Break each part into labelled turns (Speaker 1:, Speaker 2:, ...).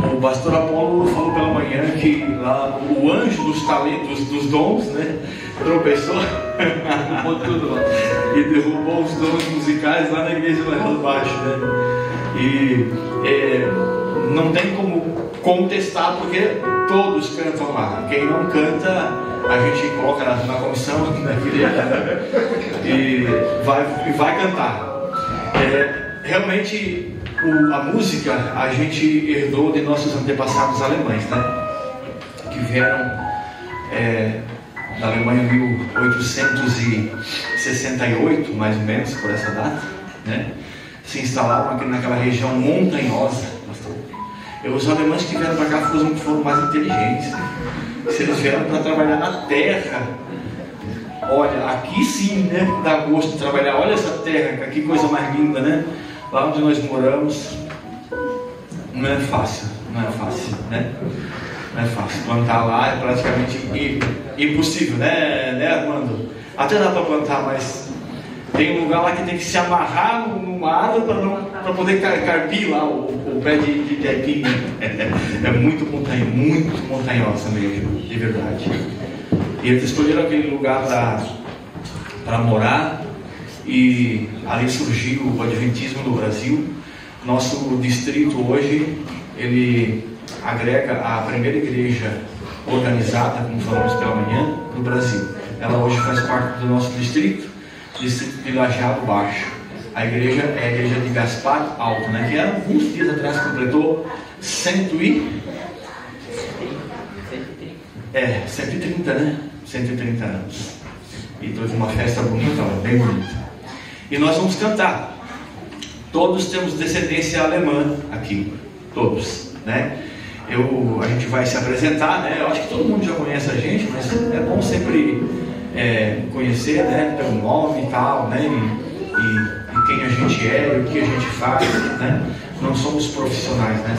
Speaker 1: O pastor Apolo falou pela manhã que lá o anjo dos talentos, dos dons, né, tropeçou derrubou tudo lá, e derrubou os dons musicais lá na igreja lá embaixo, né? E não tem como contestar, porque todos cantam lá. Quem não canta, a gente coloca na comissão da igreja e vai cantar. Realmente a música a gente herdou de nossos antepassados alemães, né? Que vieram da Alemanha em 1868, mais ou menos, por essa data, né? Se instalaram aqui naquela região montanhosa. Os alemães que vieram para cá foram mais inteligentes, né? Se eles vieram para trabalhar na terra, olha, aqui sim, né? Dá gosto de trabalhar. Olha essa terra, que coisa mais linda, né? Lá onde nós moramos, não é fácil, né? Não é fácil. Plantar lá é praticamente impossível, né, Armando? Até dá para plantar, mas tem um lugar lá que tem que se amarrar numa árvore para poder carpir lá o pé de aipim. É muito montanhosa mesmo, de verdade. E eles escolheram aquele lugar para morar, e ali surgiu o Adventismo no Brasil. Nosso distrito hoje, ele agrega a primeira igreja organizada, como falamos pela manhã, no Brasil. Ela hoje faz parte do nosso distrito de Lajeado Baixo. A igreja é a igreja de Gaspar Alto, né? Que há alguns dias atrás completou 130, né? 130 anos. E teve uma festa bonita, bem bonita. E nós vamos cantar. Todos temos descendência alemã aqui, todos, né? A gente vai se apresentar, né? Eu acho que todo mundo já conhece a gente, mas é bom sempre conhecer, né? Pelo nome e tal, né? E quem a gente é, e o que a gente faz, né? Não somos profissionais, né?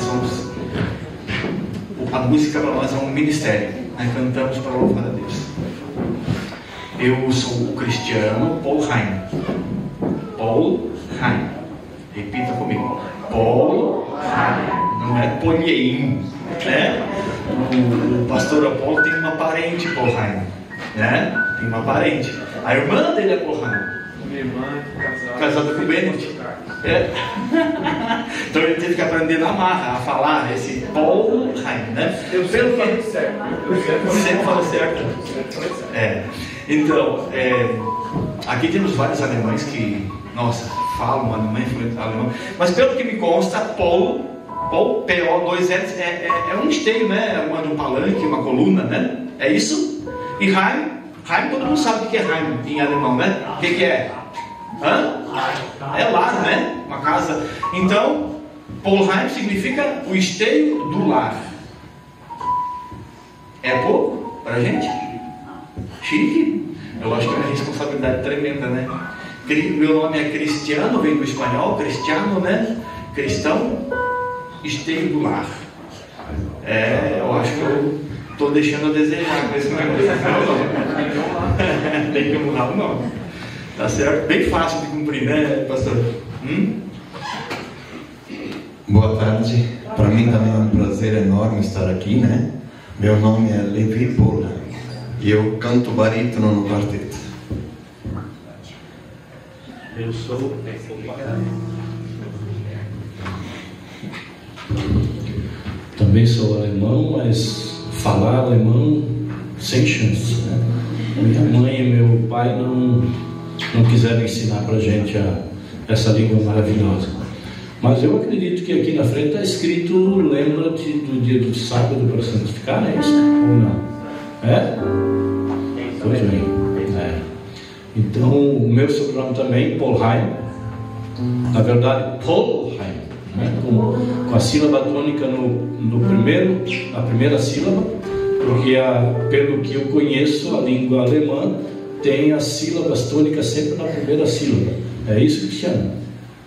Speaker 1: A música para nós é um ministério, né? Cantamos para louvar a Deus. Eu sou o Cristiano Polheim. Polheim. Repita comigo. Polheim. Não é Polheim, né? O pastor Apolo tem uma parente Polheim, né? Tem uma parente. A irmã dele é Polheim. Minha irmã casada com o Bennett. Então ele teve que aprender na marra a falar esse Polheim, né?
Speaker 2: Eu sempre falo certo.
Speaker 1: Sempre falo certo. Então, aqui temos vários alemães que, nossa, falam alemão, mas pelo que me consta, Paul, P-O-2-L, é um esteio, né? Um palanque, uma coluna, né? É isso? E Heim, todo mundo sabe o que é Heim em alemão, né? O que é? É lar, né? Uma casa. Então, Polheim significa o esteio do lar. É pouco pra gente? Chique. Eu acho que é uma responsabilidade tremenda, né? Meu nome é Cristiano, vem do espanhol, Cristiano, né? Cristão, esteio do lar. Eu acho que eu estou deixando a desejar com esse negócio. Tem que honrar o nome. Tá certo? Bem fácil de cumprir, né, pastor?
Speaker 3: Boa tarde. Para mim também é um prazer enorme estar aqui, né? Meu nome é Levi Polheim e eu canto barítono no quarteto.
Speaker 4: Eu sou também sou alemão, mas falar alemão sem chance, né? Minha mãe e meu pai não quiseram ensinar pra gente essa língua maravilhosa. Mas eu acredito que aqui na frente está escrito: lembra-te do dia do sábado para santificar, é isso? Ou não? Pois bem. Então, o meu sobrenome também, Polheim, na verdade, Polheim, né? com a sílaba tônica na primeira sílaba, porque pelo que eu conheço, a língua alemã tem as sílabas tônicas sempre na primeira sílaba. É isso, Cristiano?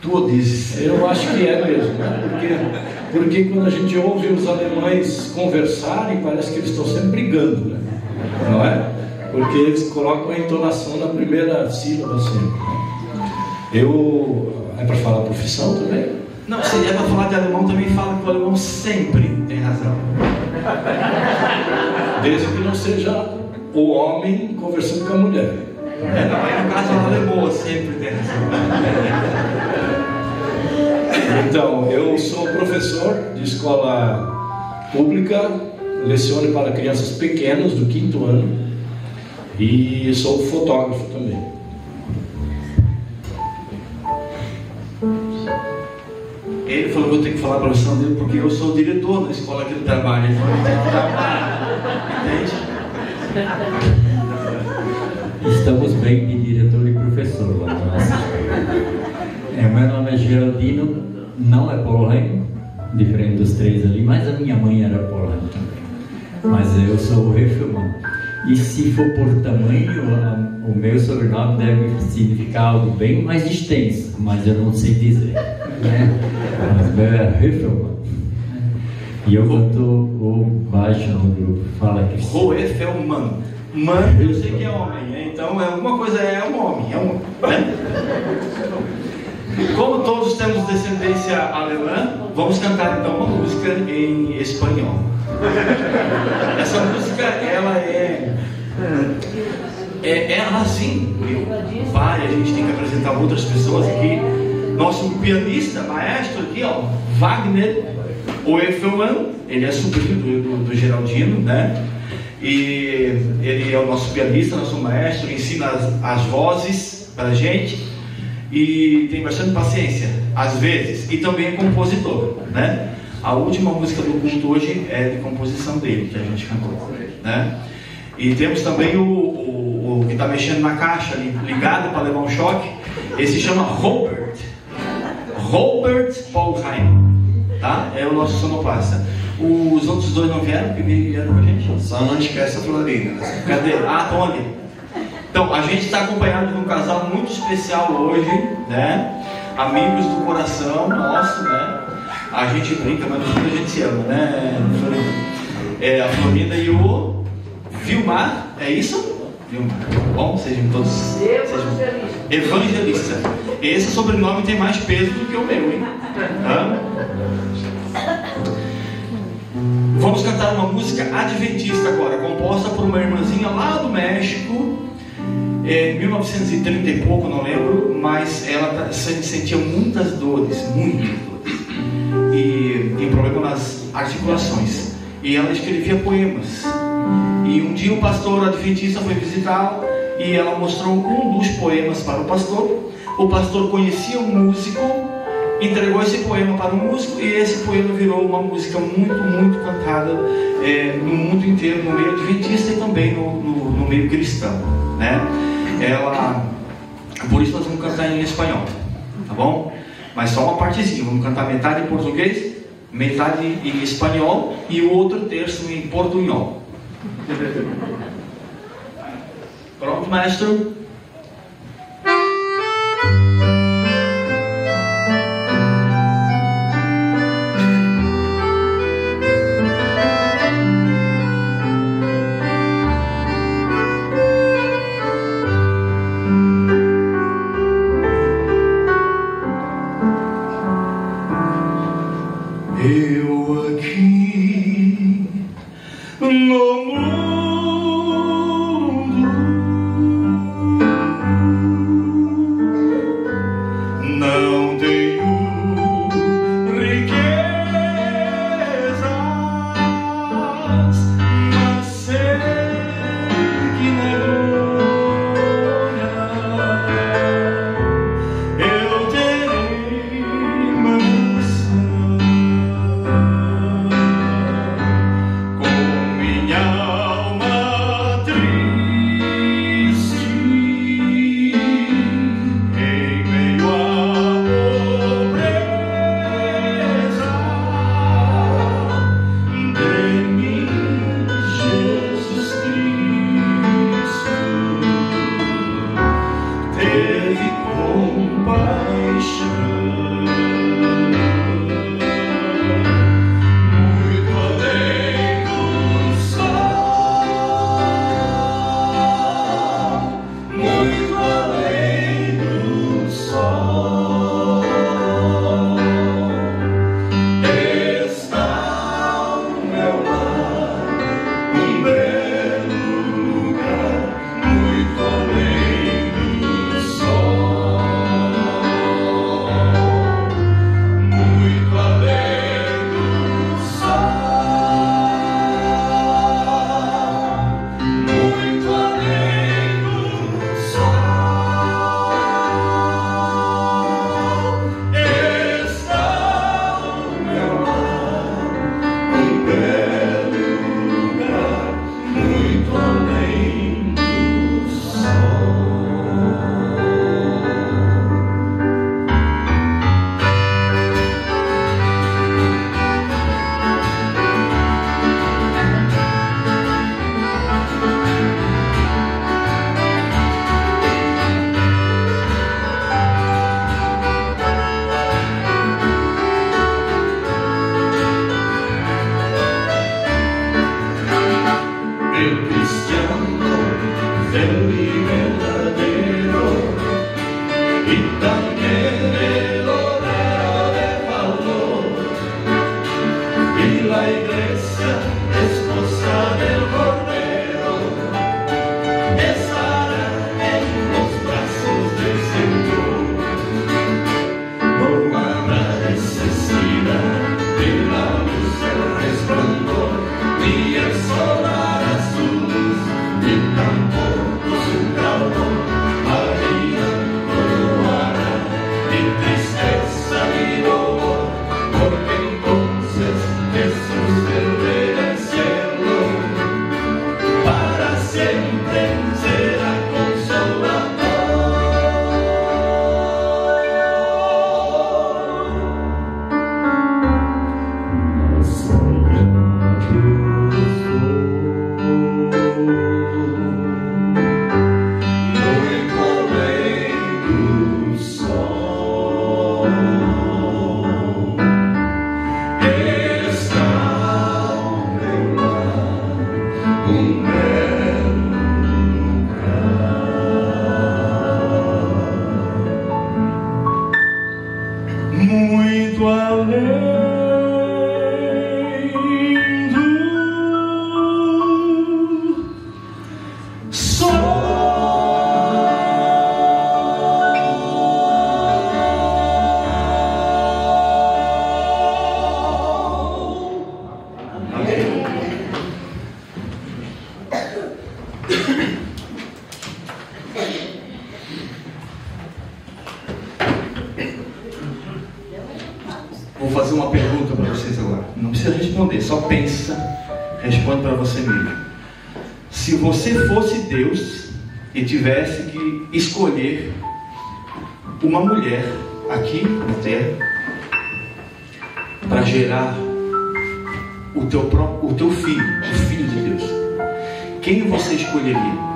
Speaker 1: Tu dizes.
Speaker 4: Eu acho que é mesmo, né? Porque quando a gente ouve os alemães conversarem, parece que eles estão sempre brigando, né? Não é? Porque eles colocam a entonação na primeira sílaba sempre, né? É para falar profissão também?
Speaker 1: Não, se é para falar de alemão, também fala que o alemão sempre razão.
Speaker 4: Desde que não seja o homem conversando com a mulher.
Speaker 1: Não, aí no caso ela levou, sempre tem razão.
Speaker 4: Então, eu sou professor de escola pública, leciono para crianças pequenas do 5º ano e sou fotógrafo também.
Speaker 1: Ele falou que eu tenho que falar a profissão dele porque eu sou o diretor da escola que ele trabalha, então eu tenho que trabalhar, entende?
Speaker 2: Estamos bem de diretor e professor lá na nossa escola. Meu nome é Geraldino, não é Polheim, diferente dos 3 ali, mas a minha mãe era Polheim também. Mas eu sou o Heffelman. E se for por tamanho, o meu sobrenome deve significar algo bem mais extenso, mas eu não sei dizer, né? Mas o meu é Heffelman. E eu canto o baixo no grupo. Fala, Cristiano.
Speaker 1: O Heffelman. Man, eu sei que é homem, né? Então alguma coisa é um homem, né? Como todos temos descendência alemã, vamos cantar então uma música em espanhol. Essa música, ela é assim, meu pai, a gente tem que apresentar outras pessoas aqui. Nosso pianista, maestro aqui, ó, Wagner Heffelman, ele é sobrinho do Geraldino, né? E ele é o nosso pianista, nosso maestro, ensina as vozes pra gente e tem bastante paciência, às vezes, e também é compositor, né? A última música do culto hoje é de composição dele, que a gente cantou, né? E temos também o que está mexendo na caixa ali, ligado para levar um choque. Esse se chama Robert Polheim, tá? É o nosso sonoplasta. Os outros 2 não vieram, porque vieram com a gente?
Speaker 3: Só não esquece a Florinda.
Speaker 1: Cadê? Ah, estão ali. Então, a gente está acompanhado de um casal muito especial hoje, né? Amigos do coração nosso, né? A gente brinca, mas no fundo a gente se ama, né, Florinda? É a Florinda e o Vilmar, é isso? Vilmar. Bom, sejam todos evangelista. Esse sobrenome tem mais peso do que o meu, hein? Vamos cantar uma música adventista agora, composta por uma irmãzinha lá do México, em 1930 e pouco, não lembro, mas ela sentia muitas dores, e tem problema nas articulações, e ela escrevia poemas. E um dia o pastor adventista foi visitá-la e ela mostrou um dos poemas para o pastor. O pastor conhecia um músico, entregou esse poema para o músico, e esse poema virou uma música muito cantada no mundo inteiro, no meio adventista e também no meio cristão, né? Por isso nós vamos cantar em espanhol, tá bom? Mas só uma partezinha, vamos cantar metade em português, metade em espanhol e o outro terço em portunhol. Pronto, maestro? Eu aqui no mundo Vou fazer uma pergunta para vocês agora. Não precisa responder, só pensa, responde para você mesmo. Se você fosse Deus e tivesse que escolher uma mulher aqui na terra para gerar o teu filho, o filho de Deus, quem você escolheria?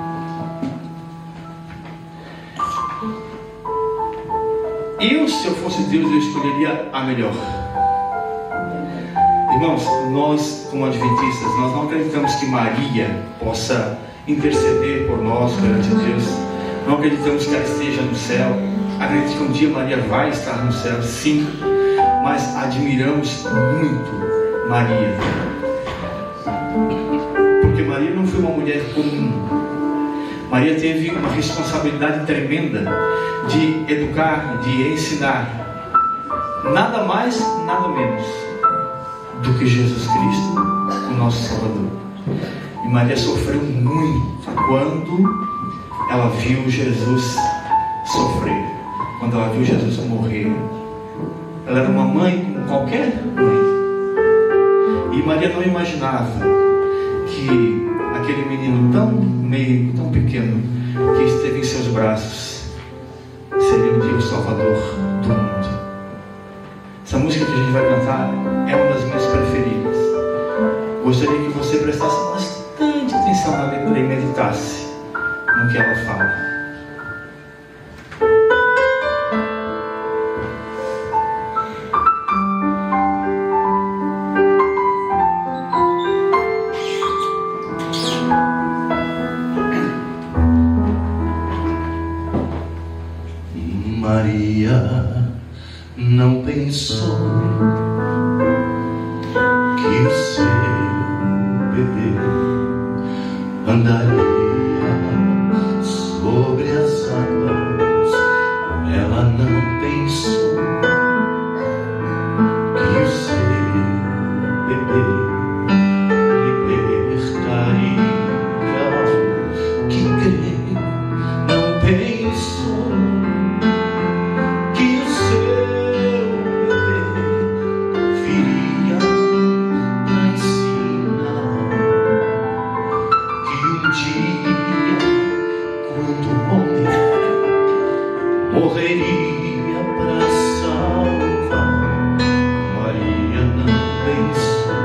Speaker 1: Se eu fosse Deus, eu escolheria a melhor. Irmãos, nós como adventistas, nós não acreditamos que Maria possa interceder por nós perante Deus. Não acreditamos que ela esteja no céu. Acreditamos que um dia Maria vai estar no céu, sim. Mas admiramos muito Maria, porque Maria não foi uma mulher comum. Maria teve uma responsabilidade tremenda de educar, de ensinar, nada mais, nada menos do que Jesus Cristo, o nosso Salvador. E Maria sofreu muito quando ela viu Jesus sofrer, quando ela viu Jesus morrer. Ela era uma mãe como qualquer mãe, e Maria não imaginava que aquele menino tão meigo, tão pequeno, que esteve em seus braços, seria um dia o Salvador do mundo. Essa música que a gente vai cantar é uma das minhas preferidas. Gostaria que você prestasse bastante atenção na letra e meditasse no que ela fala.
Speaker 3: Maria não pensou que o seu bebê andaria sobre as águas. Ela não pensou que o seu bebê libertaria. Que crê, não pensou morreria para salvar. Maria não pensou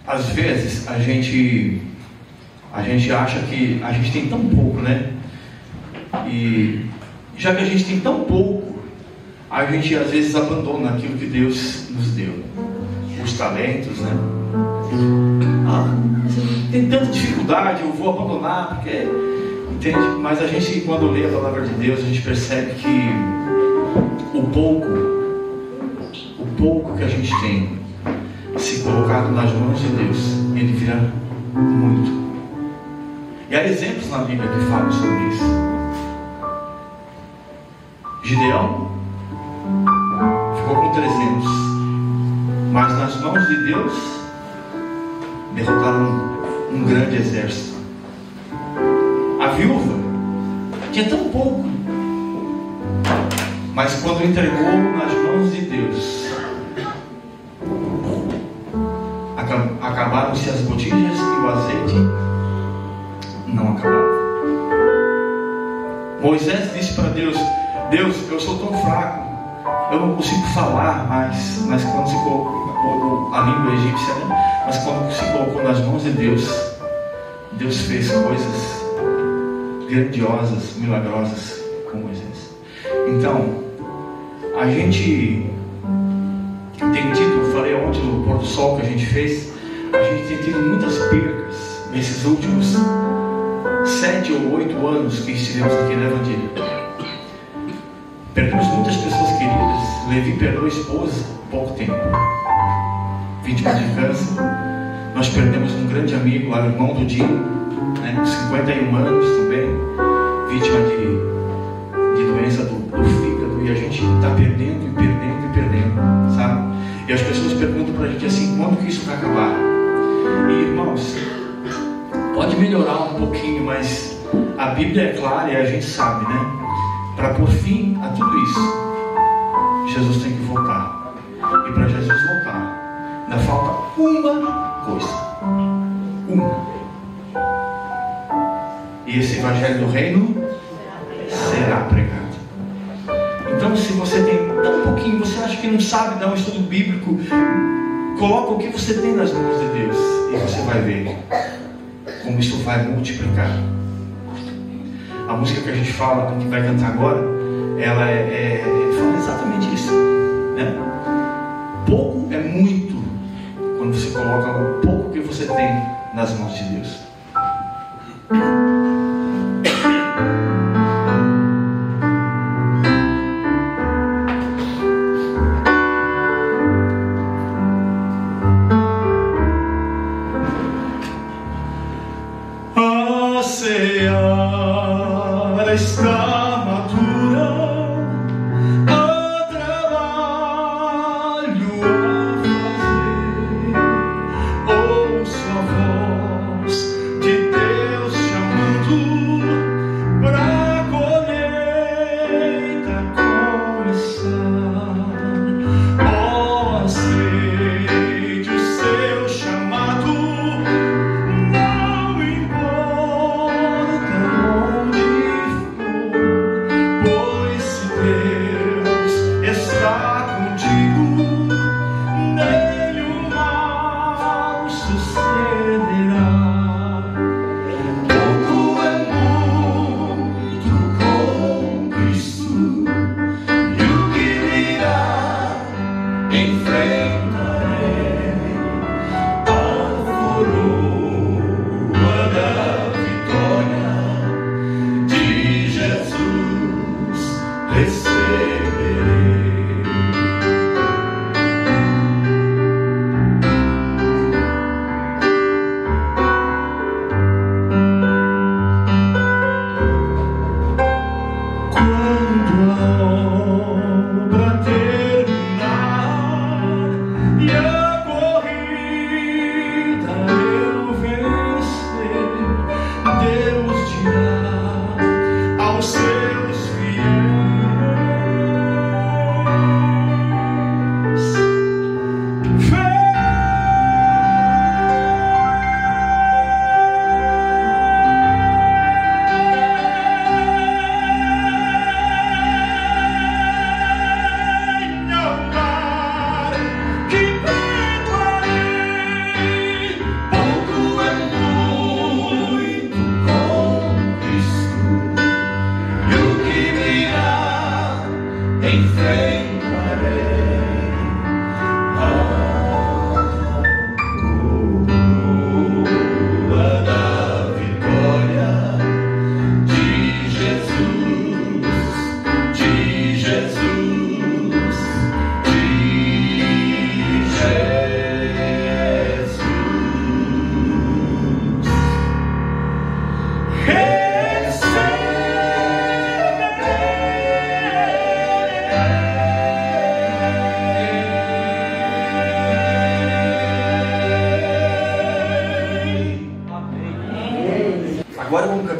Speaker 1: Às vezes a gente acha que a gente tem tão pouco, né? E já que a gente tem tão pouco, a gente às vezes abandona aquilo que Deus nos deu, os talentos, né? Tem tanta dificuldade, eu vou abandonar, porque, entende? Mas a gente, quando lê a palavra de Deus, a gente percebe que o pouco que a gente tem, se colocado nas mãos de Deus, ele vira muito. E há exemplos na Bíblia que falam sobre isso. Gideão ficou com 300, mas nas mãos de Deus derrotaram um grande exército. A viúva tinha tão pouco, mas quando entregou nas mãos de Deus, acabaram-se as botijas e o azeite não acabava. Moisés disse para Deus: Deus, eu sou tão fraco, eu não consigo falar mais. Mas quando se colocou a língua egípcia, né? Mas quando se colocou nas mãos de Deus, Deus fez coisas grandiosas, milagrosas com Moisés. Então, a gente tem tido, eu falei ontem no pôr do sol que a gente fez, a gente tem tido muitas percas nesses últimos 7 ou 8 anos que estivemos aqui na Evangelho. Perdemos muitas pessoas queridas. Levi perdeu a esposa há pouco tempo, vítima de câncer. Nós perdemos um grande amigo, o irmão do Dino, né, 51 anos também, vítima de doença do fígado. E a gente está perdendo e perdendo e perdendo, sabe? E as pessoas perguntam para a gente assim: quando que isso vai acabar? E irmãos, pode melhorar um pouquinho, mas a Bíblia é clara e a gente sabe, né? Para pôr fim a tudo isso, Jesus tem que voltar. E para Jesus voltar, ainda falta uma coisa. Uma. E esse evangelho do reino será pregado. Então, se você tem tão pouquinho, você acha que não sabe dar um estudo bíblico, coloca o que você tem nas mãos de Deus e você vai ver como isso vai multiplicar. A música que a gente fala, que vai cantar agora, ela fala exatamente isso, né? Pouco é muito quando você coloca o pouco que você tem nas mãos de Deus.
Speaker 5: A seara está madura, há trabalho a fazer. Ouço a voz de Deus chamando pra colheita começar. Ó, aceite o seu chamado. Nele o mal sucederá.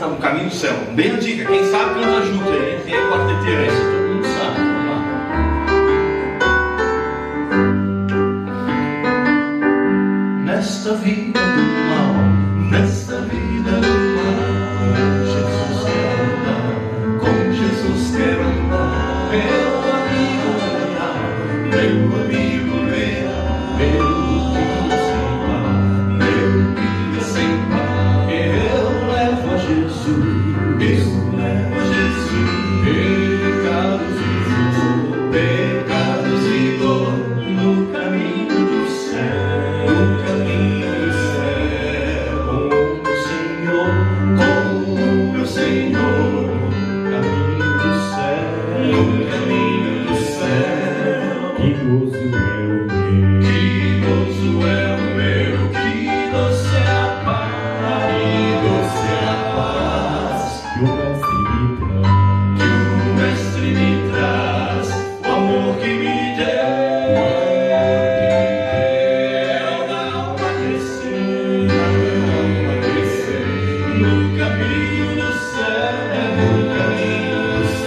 Speaker 1: cantar No Caminho do Céu. Bem antiga, quem sabe canta junto aí, tem a quarteteira aí.
Speaker 4: Todo mundo sabe, vamos lá.
Speaker 1: Nesta vida do mal, nesta vida do mal, Jesus quer andar, com Jesus quer andar, meu amigo ver, meu vida sem par, meu vida sem par, eu levo a Jesus, pecados e dor, no caminho do céu, com o meu Senhor, caminho do céu,
Speaker 2: Que gozo é o meu,
Speaker 1: que doce é a paz,
Speaker 2: que o
Speaker 1: Mestre me traz, o amor que me deu, na alma crescer, no caminho do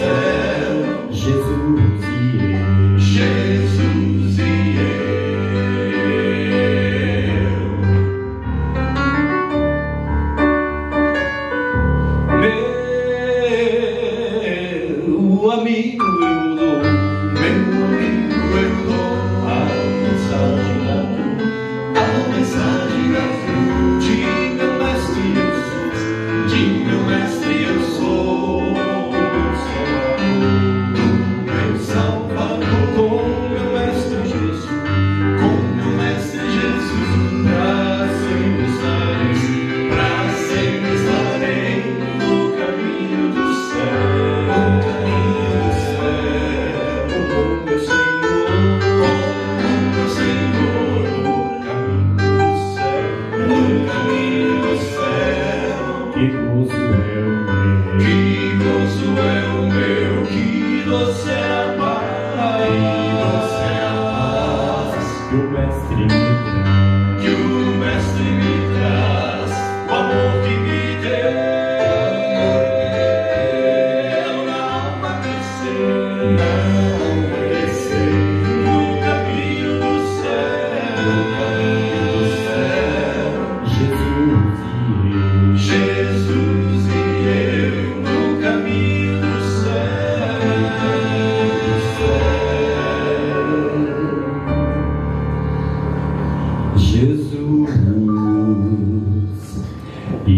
Speaker 1: céu,
Speaker 2: Jesus
Speaker 1: Jesus e eu. Meu amigo eu dou a mensagem da cruz, de meu mestre eu sou, do meu Salvador, com meu mestre Jesus, pra sempre estarei no caminho do céu, com o meu Senhor, no caminho do céu,
Speaker 2: que gozo é o meu,
Speaker 1: que doce é a paz,
Speaker 2: que o mestre me
Speaker 1: que o Mestre me traz, o amor que me deu, na alma crescer, no caminho do céu, Jesus e eu, no caminho do
Speaker 2: Jesus e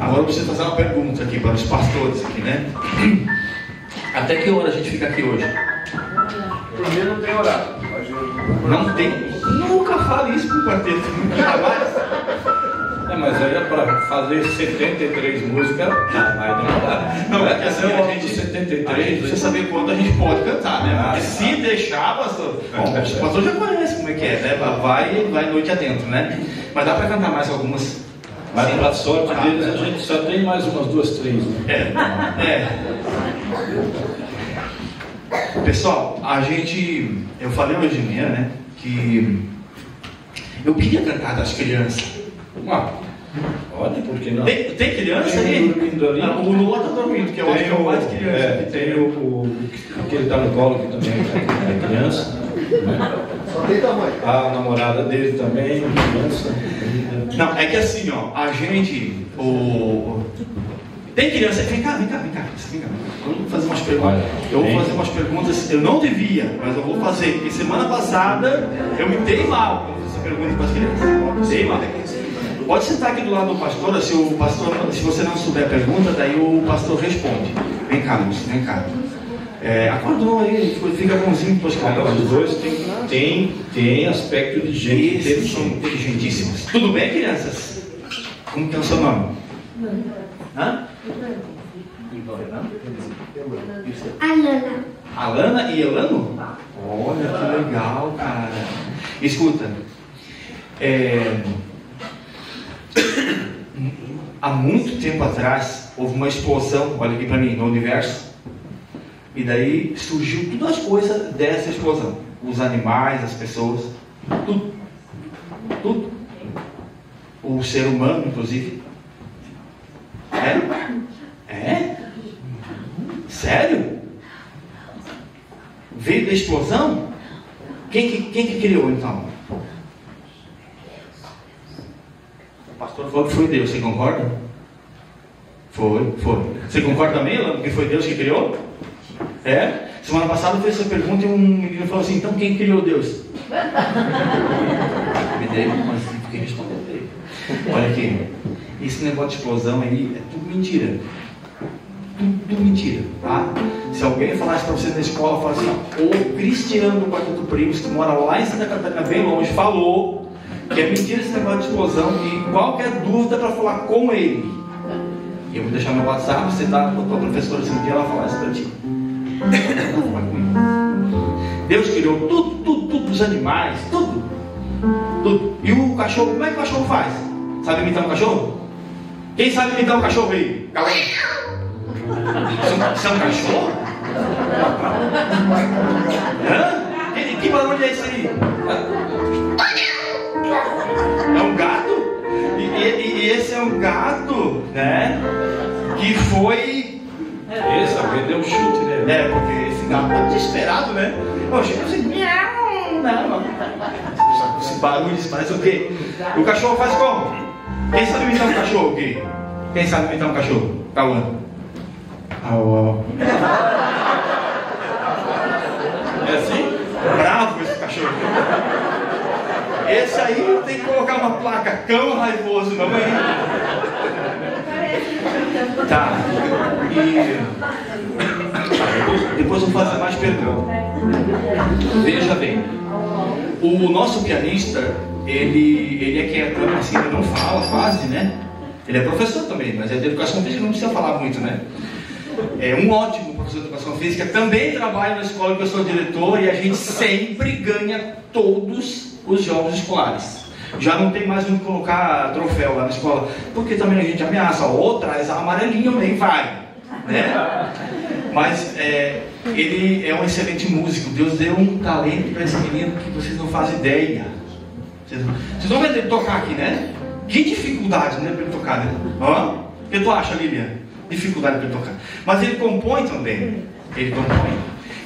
Speaker 1: Agora eu preciso fazer uma pergunta aqui para os pastores aqui, né? Até que hora a gente fica aqui hoje?
Speaker 5: Por mim não tem horário.
Speaker 1: Não tem? Nunca fale isso com o quarteto, nunca jamais.
Speaker 4: Mas aí é para fazer 73 músicas, vai demorar.
Speaker 1: Não, é que assim, a gente
Speaker 4: 73
Speaker 1: precisa saber quando a gente pode cantar, né? Porque se deixar, pastor, bom, o pastor já conhece como é que é, né? Vai noite adentro, né? Mas dá para cantar mais algumas.
Speaker 4: Mas para a sorte deles, a gente só tem mais umas 2, 3. Né?
Speaker 1: Pessoal, eu falei hoje de manhã, né? Que eu queria cantar das crianças.
Speaker 4: Olha, por que não?
Speaker 1: Tem criança aí?
Speaker 4: Dormindo ali.
Speaker 1: O Lula está dormindo, que eu acho que é o mais criança.
Speaker 4: Tem que ele está no colo aqui também, é criança.
Speaker 5: Só tem tamanho.
Speaker 4: A namorada dele também, criança.
Speaker 1: Não, é que assim, ó, a gente. Tem criança. Vem cá. Eu vou fazer umas perguntas. Eu não devia, mas eu vou fazer. Porque semana passada eu me dei mal quando fiz essa pergunta para as crianças. Dei mal. Pode sentar aqui do lado do pastor, se você não souber a pergunta, daí o pastor responde. Vem cá, Lúcio, vem cá. Acordou aí, fica bonzinho depois que
Speaker 4: Os dois tem aspecto de gente.
Speaker 1: Eles são inteligentíssimos. Tudo bem, crianças? Como que é o seu nome? Hã? Alana e Elano? Olha que legal, cara. Escuta. há muito tempo atrás, houve uma explosão, olha aqui para mim, no universo, e daí surgiu todas as coisas dessa explosão. Os animais, as pessoas, tudo. Tudo. O ser humano, inclusive. É? Sério? Veio da explosão? Quem que criou então? O pastor falou que foi Deus, você concorda? Foi. Você concorda também, Elano, que foi Deus que criou? É? Semana passada eu fiz essa pergunta e um menino falou assim, então quem criou Deus? Me dei, mas fiquei respondendo ele. Olha aqui, esse negócio de explosão aí é tudo mentira. Tudo mentira, tá? Se alguém falasse para você na escola, fala assim, o Cristiano do Quarto do Primos, que mora lá em Santa Catarina, bem longe, falou que é mentira esse negócio de explosão e qualquer dúvida para falar com ele. E eu vou deixar meu WhatsApp, você tá com a tua professora esse dia, ela falar isso para ti. Deus criou tudo, os animais, tudo. E o cachorro, como é que o cachorro faz? Sabe imitar um cachorro? Quem sabe imitar um cachorro aí? Calma aí. Isso é um cachorro? Hã? Que barulho é esse aí? É um gato? E esse é um gato, né? Que foi...
Speaker 4: Esse, alguém deu um chute, né?
Speaker 1: Porque esse gato tá desesperado, né? Chega assim, miau, não. Esse barulho, isso parece o quê? O cachorro faz como? Quem sabe imitar um cachorro aqui? Quem sabe imitar um cachorro? Cauã. É assim? Bravo esse cachorro. Esse aí tem que colocar uma placa, cão raivoso, não é? Tá. E depois eu vou fazer mais perguntas. Veja bem. O nosso pianista, ele é quietão, assim, ele não fala quase, né? Ele é professor também, mas é de educação física, não precisa falar muito, né? É um ótimo professor de educação física, também trabalha na escola que eu sou diretor e a gente sempre ganha todos os jogos escolares. Já não tem mais onde colocar troféu lá na escola, porque também a gente ameaça, ou traz a amarelinha ou nem vai, né? Mas ele é um excelente músico. Deus deu um talento para esse menino que vocês não fazem ideia. Vocês vão ver ele tocar aqui, né? Que dificuldade, né, para ele tocar, né? O que tu acha, Lilian? Dificuldade para ele tocar. Mas ele compõe também. Ele compõe.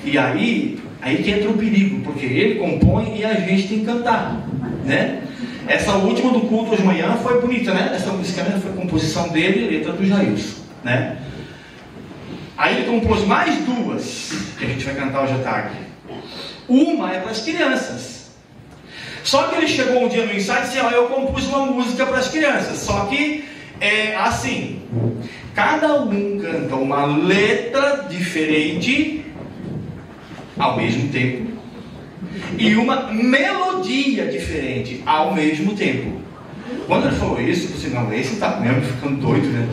Speaker 1: E aí que entra o perigo, porque ele compõe e a gente tem que cantar, né? Essa última do culto hoje de manhã foi bonita, né? Essa música, né, foi composição dele e letra do Jailson, né? Aí ele compôs mais duas que a gente vai cantar hoje à tarde. Uma é para as crianças. Só que ele chegou um dia no ensaio e disse, eu compus uma música para as crianças. Só que é assim, cada um canta uma letra diferente ao mesmo tempo e uma melodia diferente ao mesmo tempo. Quando ele falou isso, eu disse, não, esse tá mesmo ficando doido, né?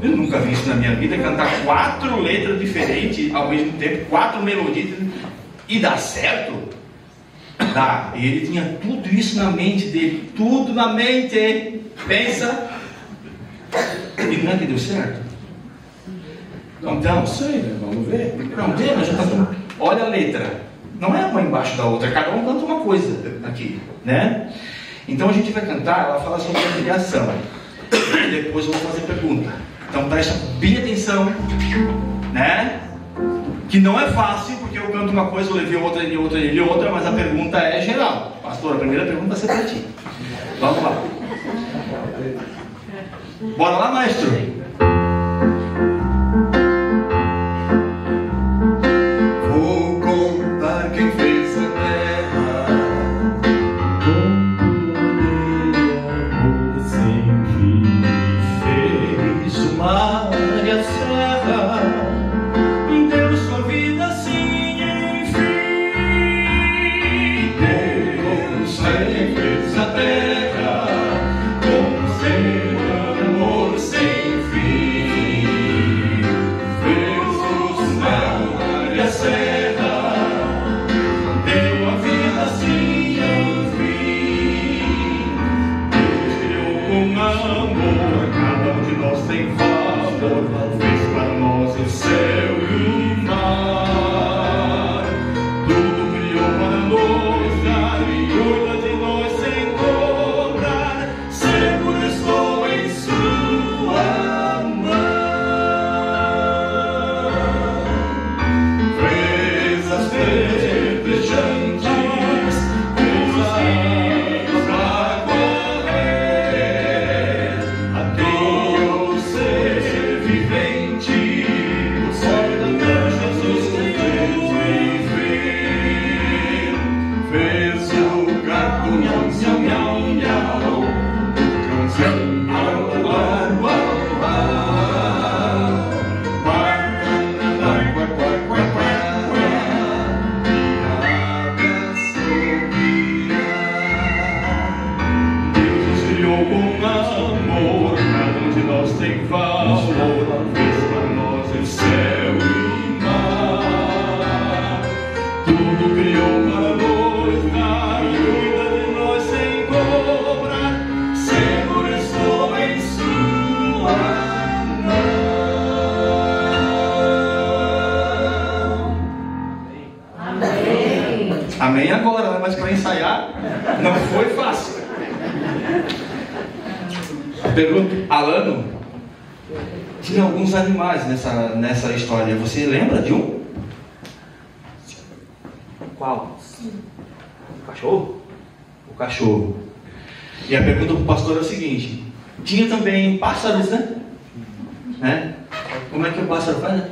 Speaker 1: Eu nunca vi isso na minha vida, cantar 4 letras diferentes ao mesmo tempo, 4 melodias, e dá certo? Dá. E ele tinha tudo isso na mente dele, tudo na mente. Pensa. E não é que deu certo? Então, não sei, né? Vamos ver. Não, mas já tá tudo. Olha a letra. Não é uma embaixo da outra, cada um canta uma coisa aqui, né? Então a gente vai cantar, ela fala sobre a criação. E depois eu vou fazer pergunta. Então presta bem atenção, né? Que não é fácil, porque eu canto uma coisa, eu levei outra, ele outra, mas a pergunta é geral. Pastor, a primeira pergunta vai ser para ti. Vamos lá. Bora lá, maestro.
Speaker 3: Vou contar quem fez a terra,
Speaker 2: Com poder e amor sem fim,
Speaker 1: Fez o mar e a serra, deu sua vida assim, enfim. Deus fez a terra com seu amor sem fim. Fez o mar e a serra, deu a vida assim, enfim. Deus criou com amor a cada um de nós tem favor, fez para nós o céu e o mar. Tudo criou para nos dar e cuida de nós sem cobrar. Seguro estou em sua mão. Fez as verdejantes, fez as águas para correr, abriu o ser vivente, o sol da manhã Jesus criou, enfim. Fez o gato miau, miau, miau, miau, o cãozinho au, au, au, tem valor, fez para nós o céu e o mar. Tudo criou para nos dar, cuida de nós sem cobrar. Seguro estou em sua mão. Amém. Amém agora, mas para ensaiar não foi fácil. Pergunto, Alano, tinha alguns animais nessa história. Você lembra de um? Qual? O cachorro? O cachorro. E a pergunta para o pastor é o seguinte: tinha também pássaros, né? Como é que o pássaro faz, né?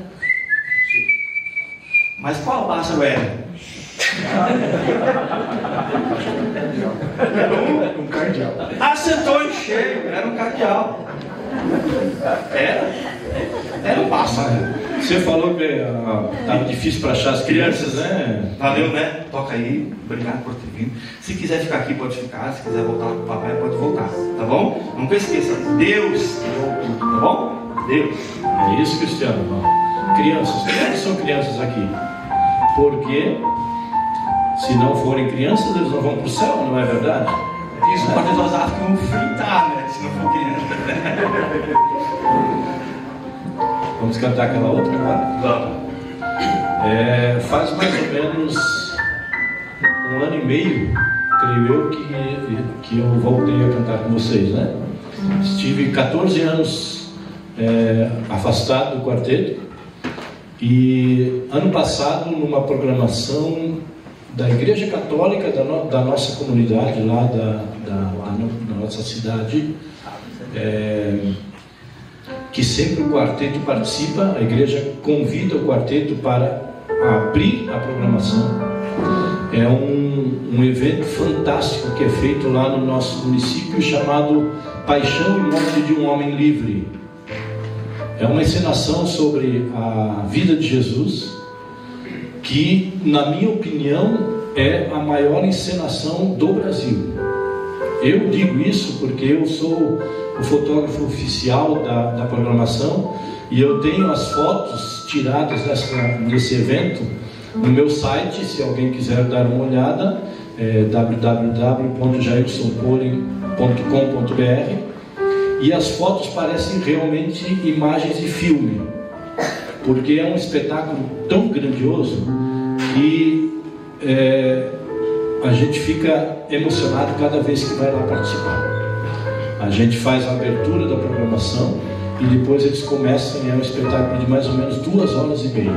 Speaker 1: Mas qual pássaro era?
Speaker 5: Um cardeal.
Speaker 1: Acertou em cheio, era um cardeal. Era um pássaro.
Speaker 4: Você falou que estava difícil para achar as crianças, né?
Speaker 1: Valeu, né? Toca aí, obrigado por ter vindo. Se quiser ficar aqui, pode ficar. Se quiser voltar para o papai, pode voltar, tá bom? Nunca esqueça, Deus criou tudo, tá bom? Deus.
Speaker 4: É isso, Cristiano. Crianças, quem são crianças aqui? Porque se não forem crianças, eles não vão para o céu, não é verdade?
Speaker 1: Isso, o Padre Osasco vão fritar, né? Se não for criança.
Speaker 4: Vamos cantar aquela outra agora?
Speaker 1: Vamos.
Speaker 4: Faz mais ou menos 1 ano e meio, creio eu, que eu voltei a cantar com vocês, né? Estive 14 anos afastado do quarteto. E ano passado, numa programação da Igreja Católica da nossa comunidade, lá da nossa cidade, que sempre o quarteto participa, a igreja convida o quarteto para abrir a programação. É um evento fantástico que é feito lá no nosso município, chamado Paixão e Morte de um Homem Livre. É uma encenação sobre a vida de Jesus, que, na minha opinião, é a maior encenação do Brasil. Eu digo isso porque eu sou o fotógrafo oficial da programação e eu tenho as fotos tiradas desse evento no meu site. Se alguém quiser dar uma olhada, é www.jailsonpoli.com.br. E as fotos parecem realmente imagens de filme, porque é um espetáculo tão grandioso que a gente fica emocionado cada vez que vai lá participar. A gente faz a abertura da programação e depois eles começam. É um espetáculo de mais ou menos 2 horas e meia,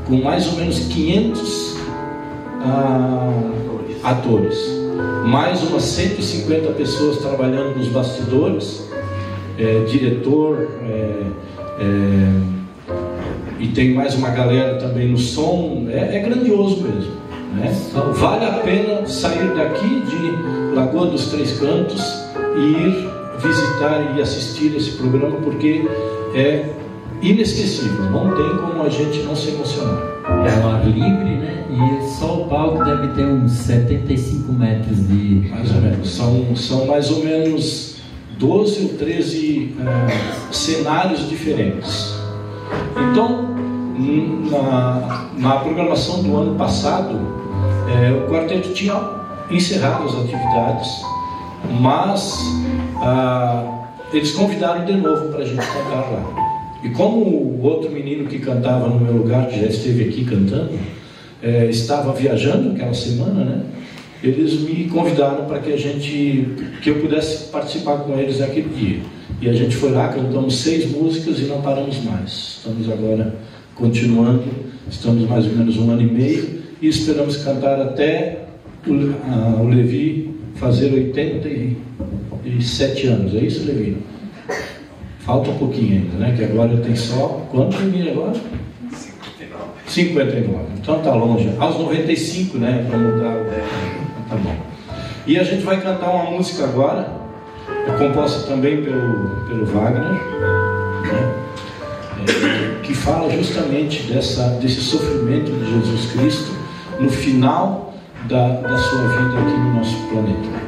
Speaker 4: com mais ou menos 500 atores, mais umas 150 pessoas trabalhando nos bastidores, diretor, e tem mais uma galera também no som. É grandioso mesmo, né? Vale a pena sair daqui de Lagoa dos Três Cantos e ir visitar e assistir esse programa, porque é inesquecível. Não tem como a gente não se emocionar.
Speaker 2: É ao ar livre, né? E só o palco deve ter uns 75 metros de...
Speaker 4: Mais ou menos. São mais ou menos 12 ou 13 cenários diferentes. Então, na programação do ano passado, o quarteto tinha encerrado as atividades, mas eles convidaram de novo para a gente cantar lá. E como o outro menino que cantava no meu lugar, que já esteve aqui cantando, estava viajando aquela semana, né? Eles me convidaram para que eu pudesse participar com eles naquele dia. E a gente foi lá, cantamos 6 músicas e não paramos mais. Estamos agora continuando, estamos mais ou menos 1 ano e meio e esperamos cantar até o Levi fazer 87 anos. É isso, Levi? Falta um pouquinho ainda, né? Que agora tem só... Quanto, Levi, agora? 59. Então tá longe. Aos 95, né? Para mudar o... Tá bom. E a gente vai cantar uma música agora, composta também pelo Wagner, né? Que fala justamente desse sofrimento de Jesus Cristo no final da sua vida aqui no nosso planeta.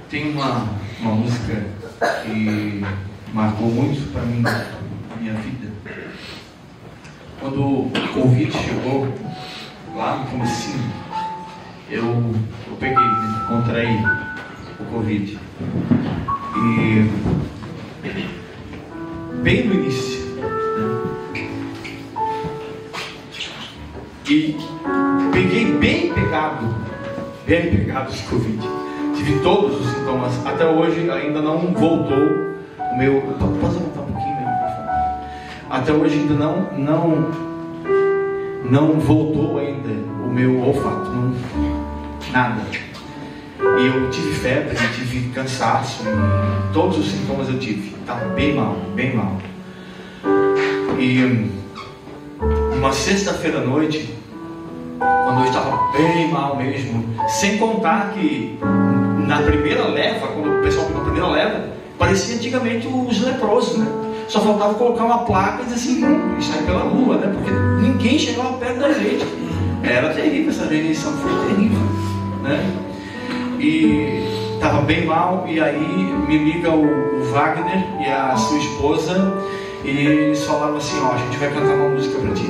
Speaker 1: Tem uma música que marcou muito para mim, a minha vida. Quando o Covid chegou, lá no comecinho, eu peguei, contraí o Covid. E bem no início, né? E peguei bem pegado de Covid. Tive todos os sintomas. Até hoje ainda não voltou o meu... Posso aumentar um pouquinho mesmo, por favor? Até hoje ainda não voltou ainda o meu olfato. Nada. E eu tive febre, tive cansaço, e todos os sintomas eu tive. Estava bem mal, bem mal. E uma sexta-feira à noite, quando quando eu estava bem mal mesmo. Sem contar que na primeira leva, quando o pessoal pegou a primeira leva, parecia antigamente os leprosos, né? Só faltava colocar uma placa e dizer assim, e sair pela rua, né? Porque ninguém chegava perto da gente. Era terrível, essa rejeição foi terrível, né? E estava bem mal, e aí me liga o Wagner e a sua esposa, e eles falaram assim, ó, a gente vai cantar uma música para ti.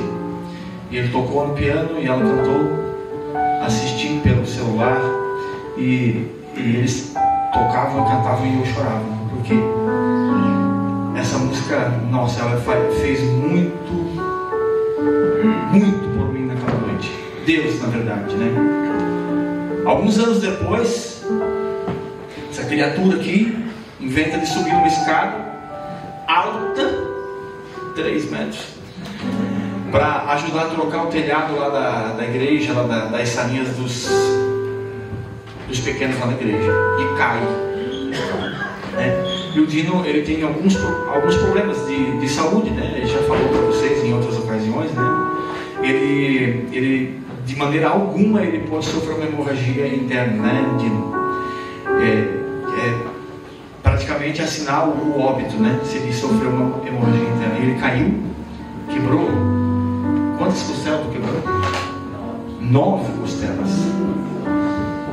Speaker 1: E ele tocou no piano e ela cantou, assistindo pelo celular, e eles tocavam e cantavam e eu chorava, porque essa música, nossa, ela fez muito por mim naquela noite. Deus, na verdade, né? Alguns anos depois, essa criatura aqui inventa de subir uma escada alta, 3 metros, para ajudar a trocar o telhado lá da igreja, lá das salinhas dos pequenos lá da igreja, e cai, né? E o Dino, ele tem alguns problemas de saúde, né? Ele já falou para vocês em outras ocasiões, né? Ele de maneira alguma ele pode sofrer uma hemorragia interna, né, Dino? Praticamente assinar o óbito, né? Se ele sofreu uma hemorragia interna. Ele caiu, quebrou. Quantas costelas tu quebrou? 9 costelas.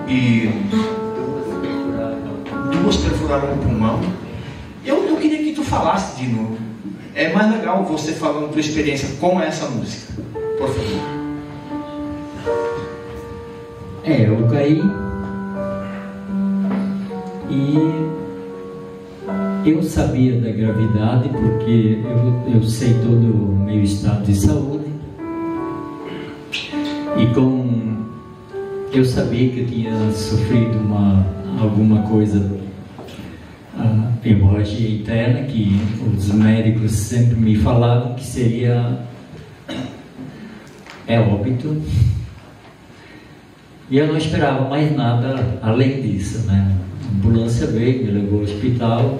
Speaker 1: E 2 perfuraram o pulmão. Eu queria que tu falasse, Dino. É mais legal você falando tua experiência com essa música. Por favor.
Speaker 2: Eu caí e eu sabia da gravidade porque eu sei todo o meu estado de saúde, e eu sabia que eu tinha sofrido alguma coisa, hemorragia interna, que os médicos sempre me falavam que seria óbito. E eu não esperava mais nada além disso, né? A ambulância veio, me levou ao hospital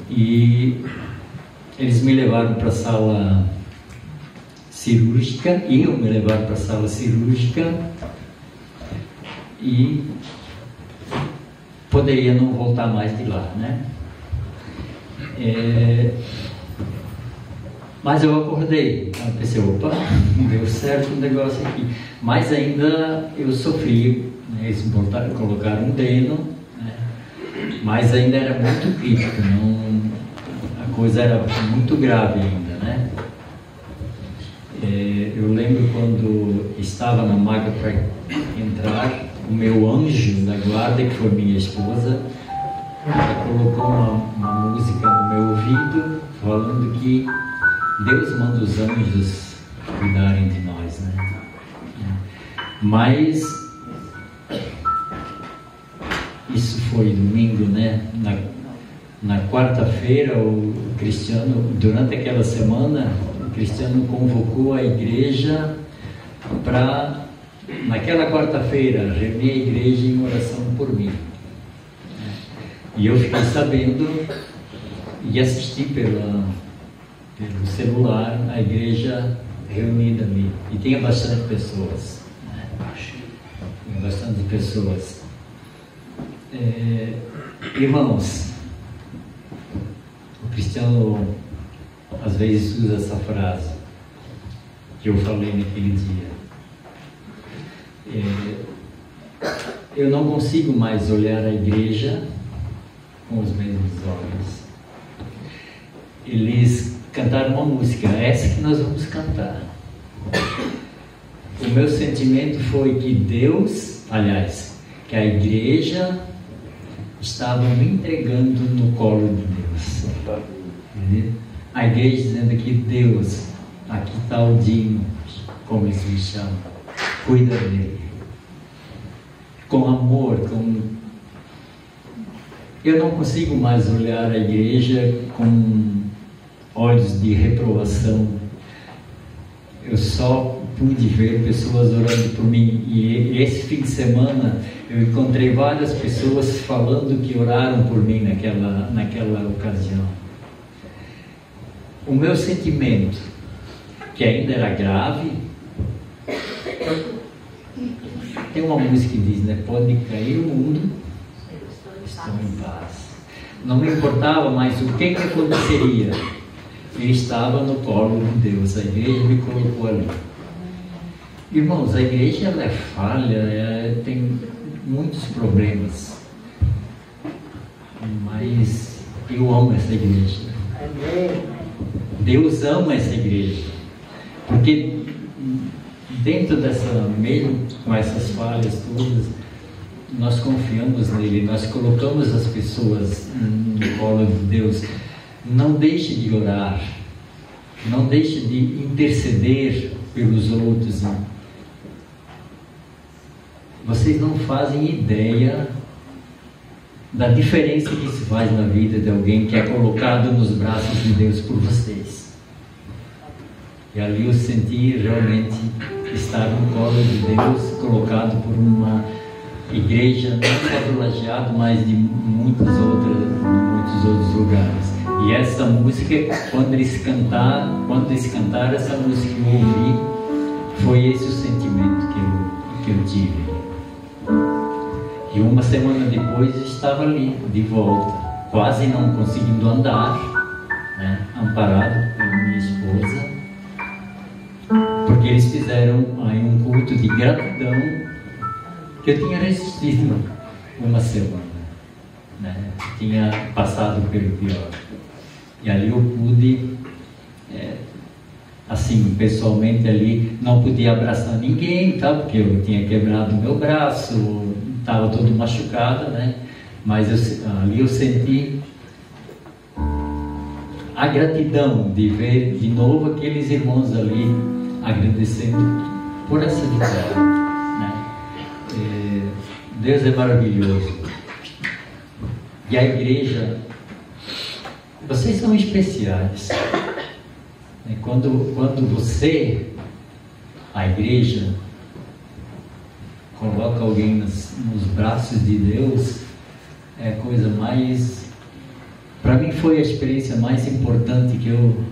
Speaker 2: e eles me levaram para a sala cirúrgica, me levaram para a sala cirúrgica e poderia não voltar mais de lá, né? Mas eu acordei, eu pensei, opa, não deu certo o negócio aqui. Mas ainda eu sofri, né? Eles colocaram um dreno, né? Mas ainda era muito crítico, a coisa era muito grave ainda, né? Eu lembro quando estava na maca para entrar, o meu anjo da guarda, que foi minha esposa, ela colocou uma música no meu ouvido, falando que Deus manda os anjos cuidarem de nós, né? Mas isso foi domingo, né? Na quarta-feira, o Cristiano, durante aquela semana, o Cristiano convocou a igreja para, naquela quarta-feira, reunir a igreja em oração por mim. E eu fiquei sabendo e assisti pelo celular a igreja reunida ali, e tinha bastante pessoas, né? Tinha bastante pessoas. Irmãos, o Cristiano às vezes usa essa frase que eu falei naquele dia. Eu não consigo mais olhar a igreja com os mesmos olhos. Eles cantaram uma música, essa que nós vamos cantar. O meu sentimento foi que que a igreja estava me entregando no colo de Deus. Entendeu? A igreja dizendo que Deus, aqui está o Dino, como eles me chamam, cuida dele. Com amor, Eu não consigo mais olhar a igreja com olhos de reprovação. Eu só pude ver pessoas orando por mim, e esse fim de semana eu encontrei várias pessoas falando que oraram por mim naquela ocasião. O meu sentimento, que ainda era grave, Tem uma música que diz, né? Pode cair o mundo, estou em paz. Não me importava mais o que aconteceria. Eu estava no colo de Deus, a igreja me colocou ali. Irmãos, a igreja ela é falha, tem muitos problemas, mas eu amo essa igreja. Deus ama essa igreja, porque dentro dessa, mesmo com essas falhas todas, nós confiamos nele, nós colocamos as pessoas no colo de Deus. Não deixe de orar, não deixe de interceder pelos outros. Vocês não fazem ideia da diferença que isso faz na vida de alguém que é colocado nos braços de Deus por vocês. E ali eu senti realmente estar no colo de Deus, colocado por uma igreja, não só do Lajeado, mas de muitos outros lugares. E essa música, quando eles cantaram essa música que eu ouvi, foi esse o sentimento que eu tive. E uma semana depois eu estava ali, de volta, quase não conseguindo andar, né, amparado pela minha esposa, porque eles fizeram aí um culto de gratidão que eu tinha resistido uma semana, né, tinha passado pelo pior. E ali eu pude, assim, pessoalmente ali, não podia abraçar ninguém, tá? Porque eu tinha quebrado o meu braço, estava todo machucado, né? Mas ali eu senti a gratidão de ver de novo aqueles irmãos ali agradecendo por essa vitória, né? Deus é maravilhoso. E a igreja, vocês são especiais. Quando você, a igreja, coloca alguém nos braços de Deus, é a coisa mais... Para mim foi a experiência mais importante que eu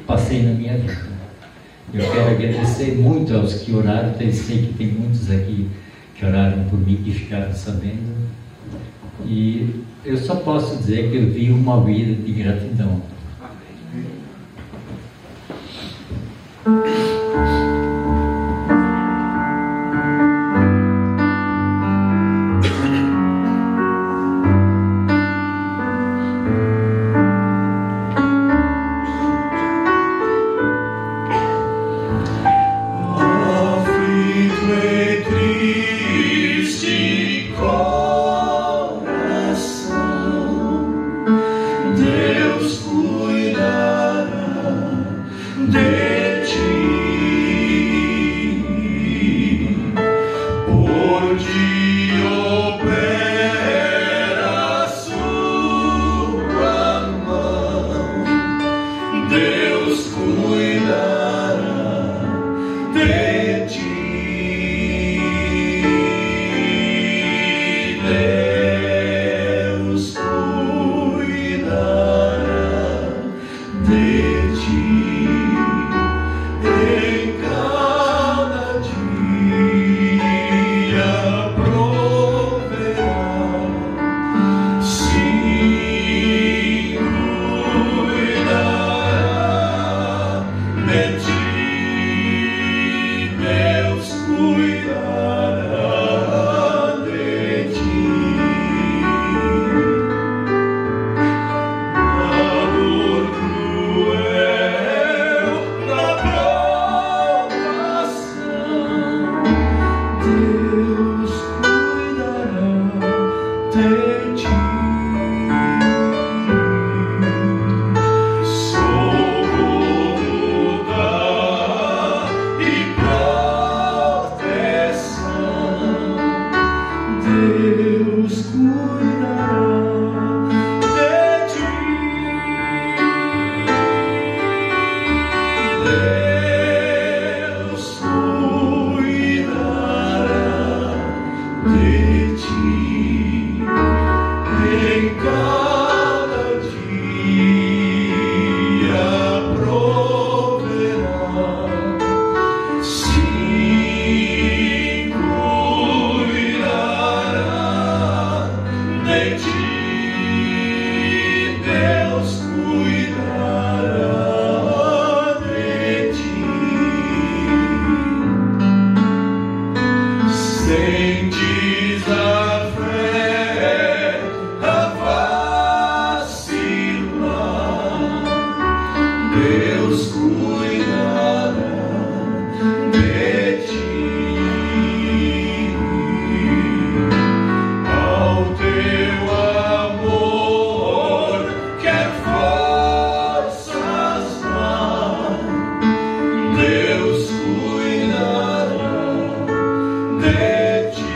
Speaker 2: passei na minha vida. Eu quero agradecer muito aos que oraram, eu sei que tem muitos aqui que oraram por mim, que ficaram sabendo. E eu só posso dizer que eu vi uma vida de gratidão.
Speaker 6: Deus
Speaker 3: Bendiz a fé, a vacilar, Deus cuidará de ti. Ao teu amor quer forças dar, Deus cuidará de ti.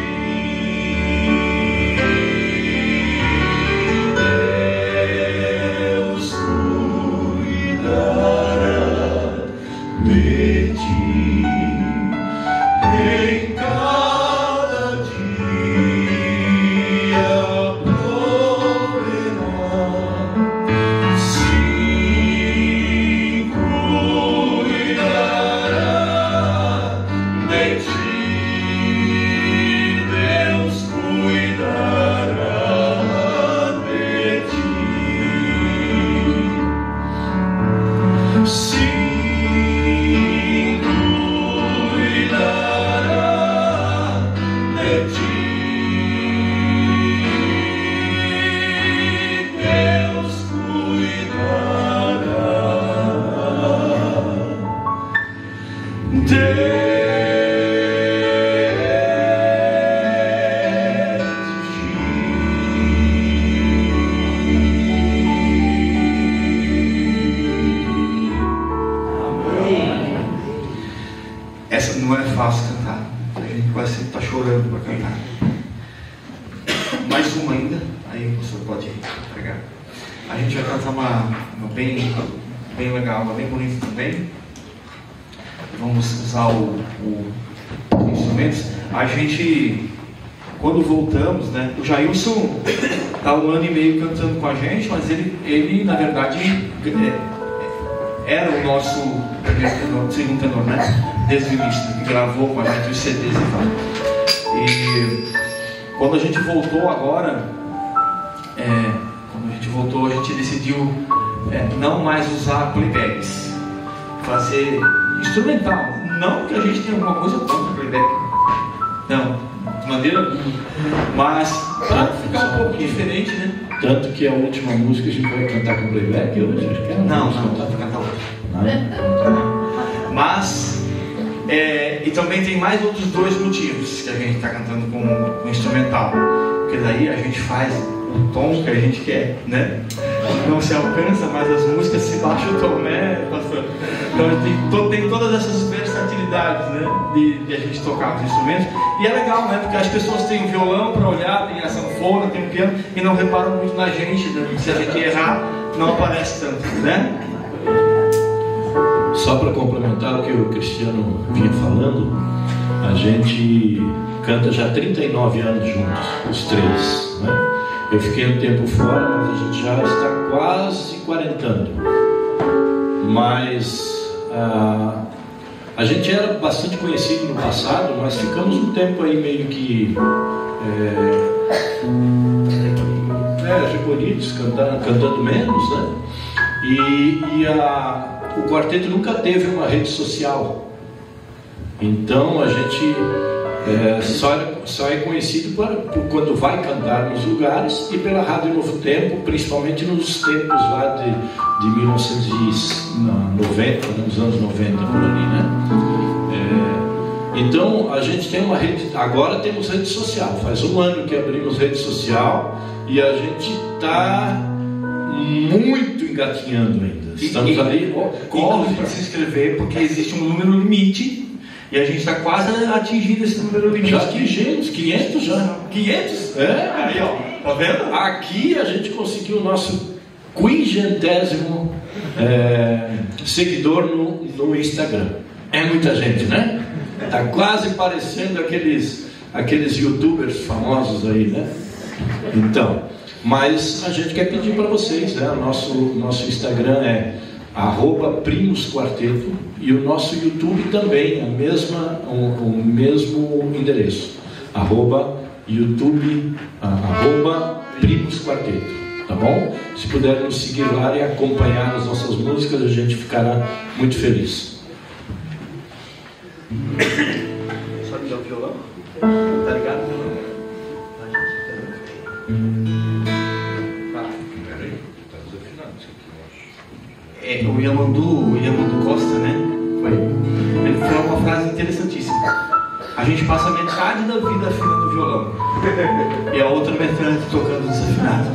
Speaker 3: Deus cuidará de ti em cada dia proverá. Sim, cuidará de ti. Deus cuidará de ti. Sim, cuidará de ti. Deus cuidará
Speaker 1: Essa não é fácil cantar. A gente quase sempre está chorando para cantar. Mais uma ainda, aí o professor pode pegar. A gente vai cantar uma bem legal, uma bem bonita também. Vamos usar os instrumentos. A gente, quando voltamos, né? O Jailson está 1 ano e meio cantando com a gente, mas ele na verdade, era o nosso segundo tenor, né? Desde o início, que gravou com a gente os CDs e tal. E quando a gente voltou agora, a gente decidiu não mais usar playbacks, fazer instrumental. Não que a gente tenha alguma coisa contra playback, não, de maneira alguma, mas para ficar um pouco diferente, né?
Speaker 4: Tanto que a última música a gente vai cantar com playback hoje? Acho que é
Speaker 1: Não, vai cantar hoje. Mas e também tem mais outros 2 motivos que a gente está cantando com instrumental, porque daí a gente faz o tom que a gente quer, né? Não se alcança, mas as músicas se baixa o tom, né, pastor? Então tem todas essas versatilidades, né, de a gente tocar os instrumentos. E é legal, né, porque as pessoas têm o violão para olhar, tem a sanfona, tem o piano e não reparam muito na gente, né? Se a gente errar, não aparece tanto, né?
Speaker 4: Só para complementar o que o Cristiano vinha falando, a gente canta já 39 anos juntos, os 3, né? Eu fiquei um tempo fora, mas a gente já está quase quarentando. Mas a gente era bastante conhecido no passado, mas ficamos um tempo aí meio que recolhidos, cantando menos, né? E o quarteto nunca teve uma rede social. Então a gente só é conhecido por quando vai cantar nos lugares e pela Rádio Novo Tempo, principalmente nos tempos lá de 1990, nos anos 90 por ali, né? Então a gente tem uma rede, agora temos rede social, faz 1 ano que abrimos rede social e a gente está muito engatinhando ainda. Estamos ali,
Speaker 1: corre para se inscrever, porque existe um número limite. E a gente está quase atingindo esse número limite.
Speaker 4: Já atingimos 500 já.
Speaker 1: 500?
Speaker 4: Aí, ó,
Speaker 1: tá vendo?
Speaker 4: Aqui a gente conseguiu o nosso 50º seguidor no Instagram. É muita gente, né? Tá quase parecendo aqueles youtubers famosos aí, né? Então, mas a gente quer pedir para vocês, né? O nosso Instagram é @primosquarteto e o nosso YouTube também, o mesmo endereço, YouTube, @primosquarteto, tá bom? Se puderem nos seguir lá e acompanhar as nossas músicas, a gente ficará muito feliz.
Speaker 1: Sabe dar o violão? Tá ligado? o Yamandu Costa, né? Ele falou uma frase interessantíssima. A gente passa metade da vida afinando o violão e a outra metade tocando desafinado.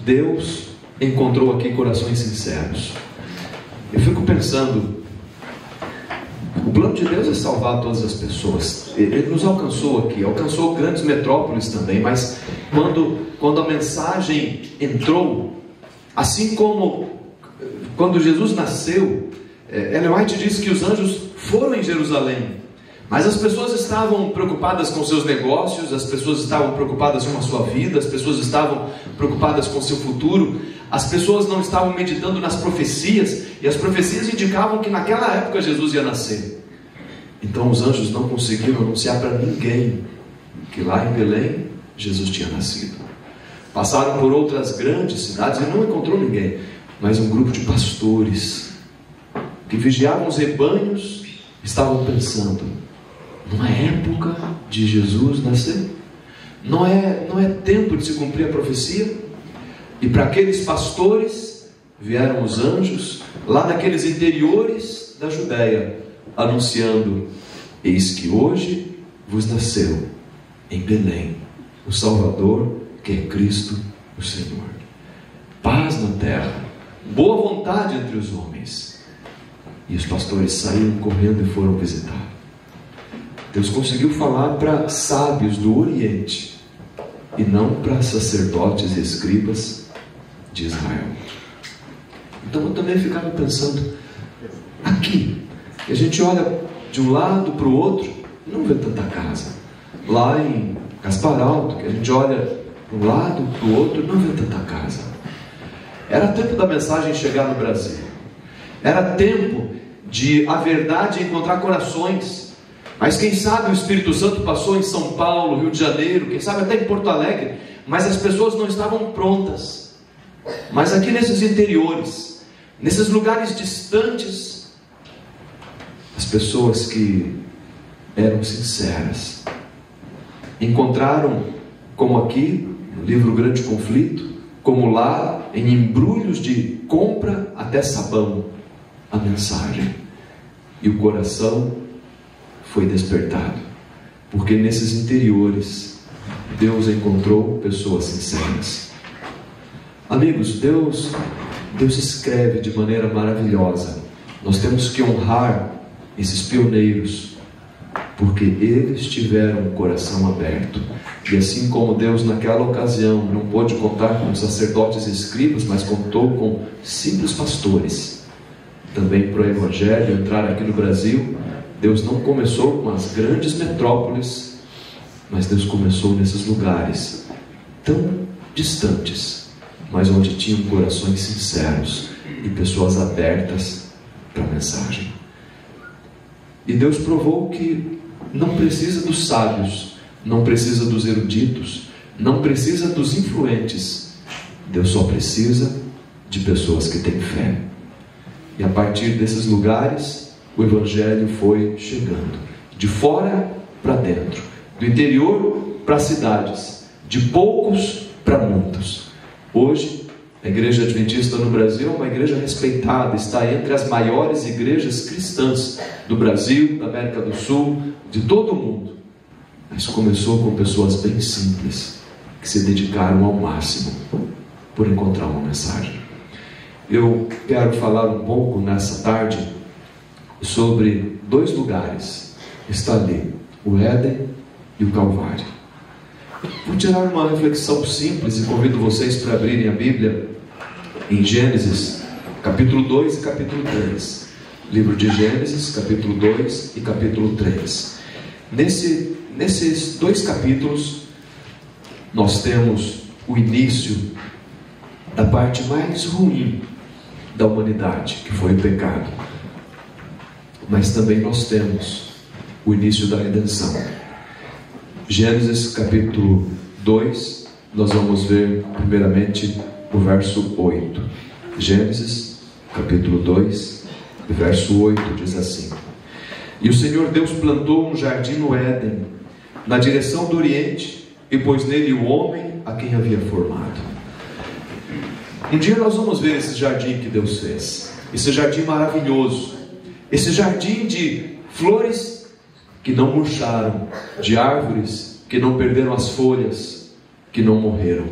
Speaker 6: Deus encontrou aqui corações sinceros. Eu fico pensando, o plano de Deus é salvar todas as pessoas. Ele nos alcançou aqui, alcançou grandes metrópoles também, mas quando a mensagem entrou, assim como quando Jesus nasceu, Ellen White diz que os anjos foram em Jerusalém, mas as pessoas estavam preocupadas com seus negócios, as pessoas estavam preocupadas com a sua vida, as pessoas estavam preocupadas com o seu futuro, as pessoas não estavam meditando nas profecias, e as profecias indicavam que naquela época Jesus ia nascer. Então os anjos não conseguiram anunciar para ninguém que lá em Belém Jesus tinha nascido. Passaram por outras grandes cidades e não encontrou ninguém, mas um grupo de pastores que vigiavam os rebanhos estavam pensando: não é época de Jesus nascer? Não é tempo de se cumprir a profecia? E para aqueles pastores vieram os anjos lá naqueles interiores da Judéia, anunciando: eis que hoje vos nasceu em Belém o Salvador, que é Cristo o Senhor. Paz na terra, boa vontade entre os homens. E os pastores saíram correndo e foram visitar. Deus conseguiu falar para sábios do Oriente e não para sacerdotes e escribas de Israel. Então eu também ficava pensando, aqui, a gente olha de um lado para o outro, não vê tanta casa. Lá em Gaspar Alto, que a gente olha de um lado para o outro, não vê tanta casa. Era tempo da mensagem chegar no Brasil. Era tempo de a verdade encontrar corações. Mas quem sabe o Espírito Santo passou em São Paulo, Rio de Janeiro, quem sabe até em Porto Alegre, mas as pessoas não estavam prontas. Mas aqui nesses interiores, nesses lugares distantes, as pessoas que eram sinceras encontraram, como aqui no livro Grande Conflito, como lá em embrulhos de compra até sabão, a mensagem. E o coração foi despertado, porque nesses interiores Deus encontrou pessoas sinceras. Amigos, Deus escreve de maneira maravilhosa. Nós temos que honrar esses pioneiros, porque eles tiveram um coração aberto. E assim como Deus naquela ocasião não pôde contar com sacerdotes e escribas, mas contou com simples pastores, também para o Evangelho entrar aqui no Brasil, Deus não começou com as grandes metrópoles, mas Deus começou nesses lugares tão distantes, mas onde tinham corações sinceros e pessoas abertas para a mensagem. E Deus provou que não precisa dos sábios, não precisa dos eruditos, não precisa dos influentes. Deus só precisa de pessoas que têm fé. E a partir desses lugares, o Evangelho foi chegando, de fora para dentro, do interior para as cidades, de poucos para muitos. Hoje, a Igreja Adventista no Brasil é uma igreja respeitada, está entre as maiores igrejas cristãs do Brasil, da América do Sul, de todo o mundo. Mas começou com pessoas bem simples, que se dedicaram ao máximo por encontrar uma mensagem. Eu quero falar um pouco nessa tarde sobre dois lugares. Está ali, o Éden e o Calvário. Vou tirar uma reflexão simples e convido vocês para abrirem a Bíblia em Gênesis, capítulo 2 e capítulo 3. Livro de Gênesis, capítulo 2 e capítulo 3. Nesses dois capítulos, nós temos o início da parte mais ruim da humanidade, que foi o pecado. Mas também nós temos o início da redenção. Gênesis capítulo 2, nós vamos ver primeiramente o verso 8. Gênesis capítulo 2, verso 8 diz assim: E o Senhor Deus plantou um jardim no Éden, na direção do Oriente, e pôs nele o homem a quem havia formado. Um dia nós vamos ver esse jardim que Deus fez, esse jardim maravilhoso, esse jardim de flores que não murcharam, de árvores que não perderam as folhas, que não morreram.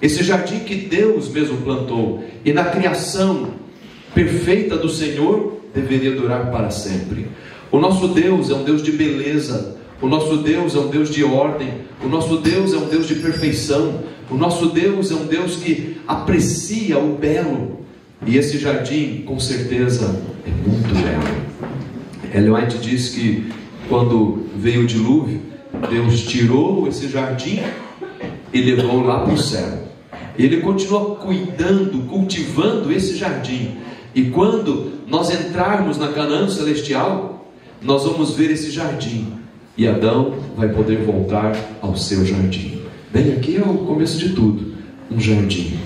Speaker 6: esse jardim que Deus mesmo plantou, e na criação perfeita do Senhor, deveria durar para sempre. O nosso Deus é um Deus de beleza, o nosso Deus é um Deus de ordem, o nosso Deus é um Deus de perfeição, o nosso Deus é um Deus que aprecia o belo, e esse jardim com certeza é muito belo. Ellen White diz que quando veio o dilúvio, Deus tirou esse jardim e levou lá para o céu. Ele continua cuidando, cultivando esse jardim, e quando nós entrarmos na Canaã celestial, nós vamos ver esse jardim, e Adão vai poder voltar ao seu jardim. Bem, aqui é o começo de tudo, um jardim.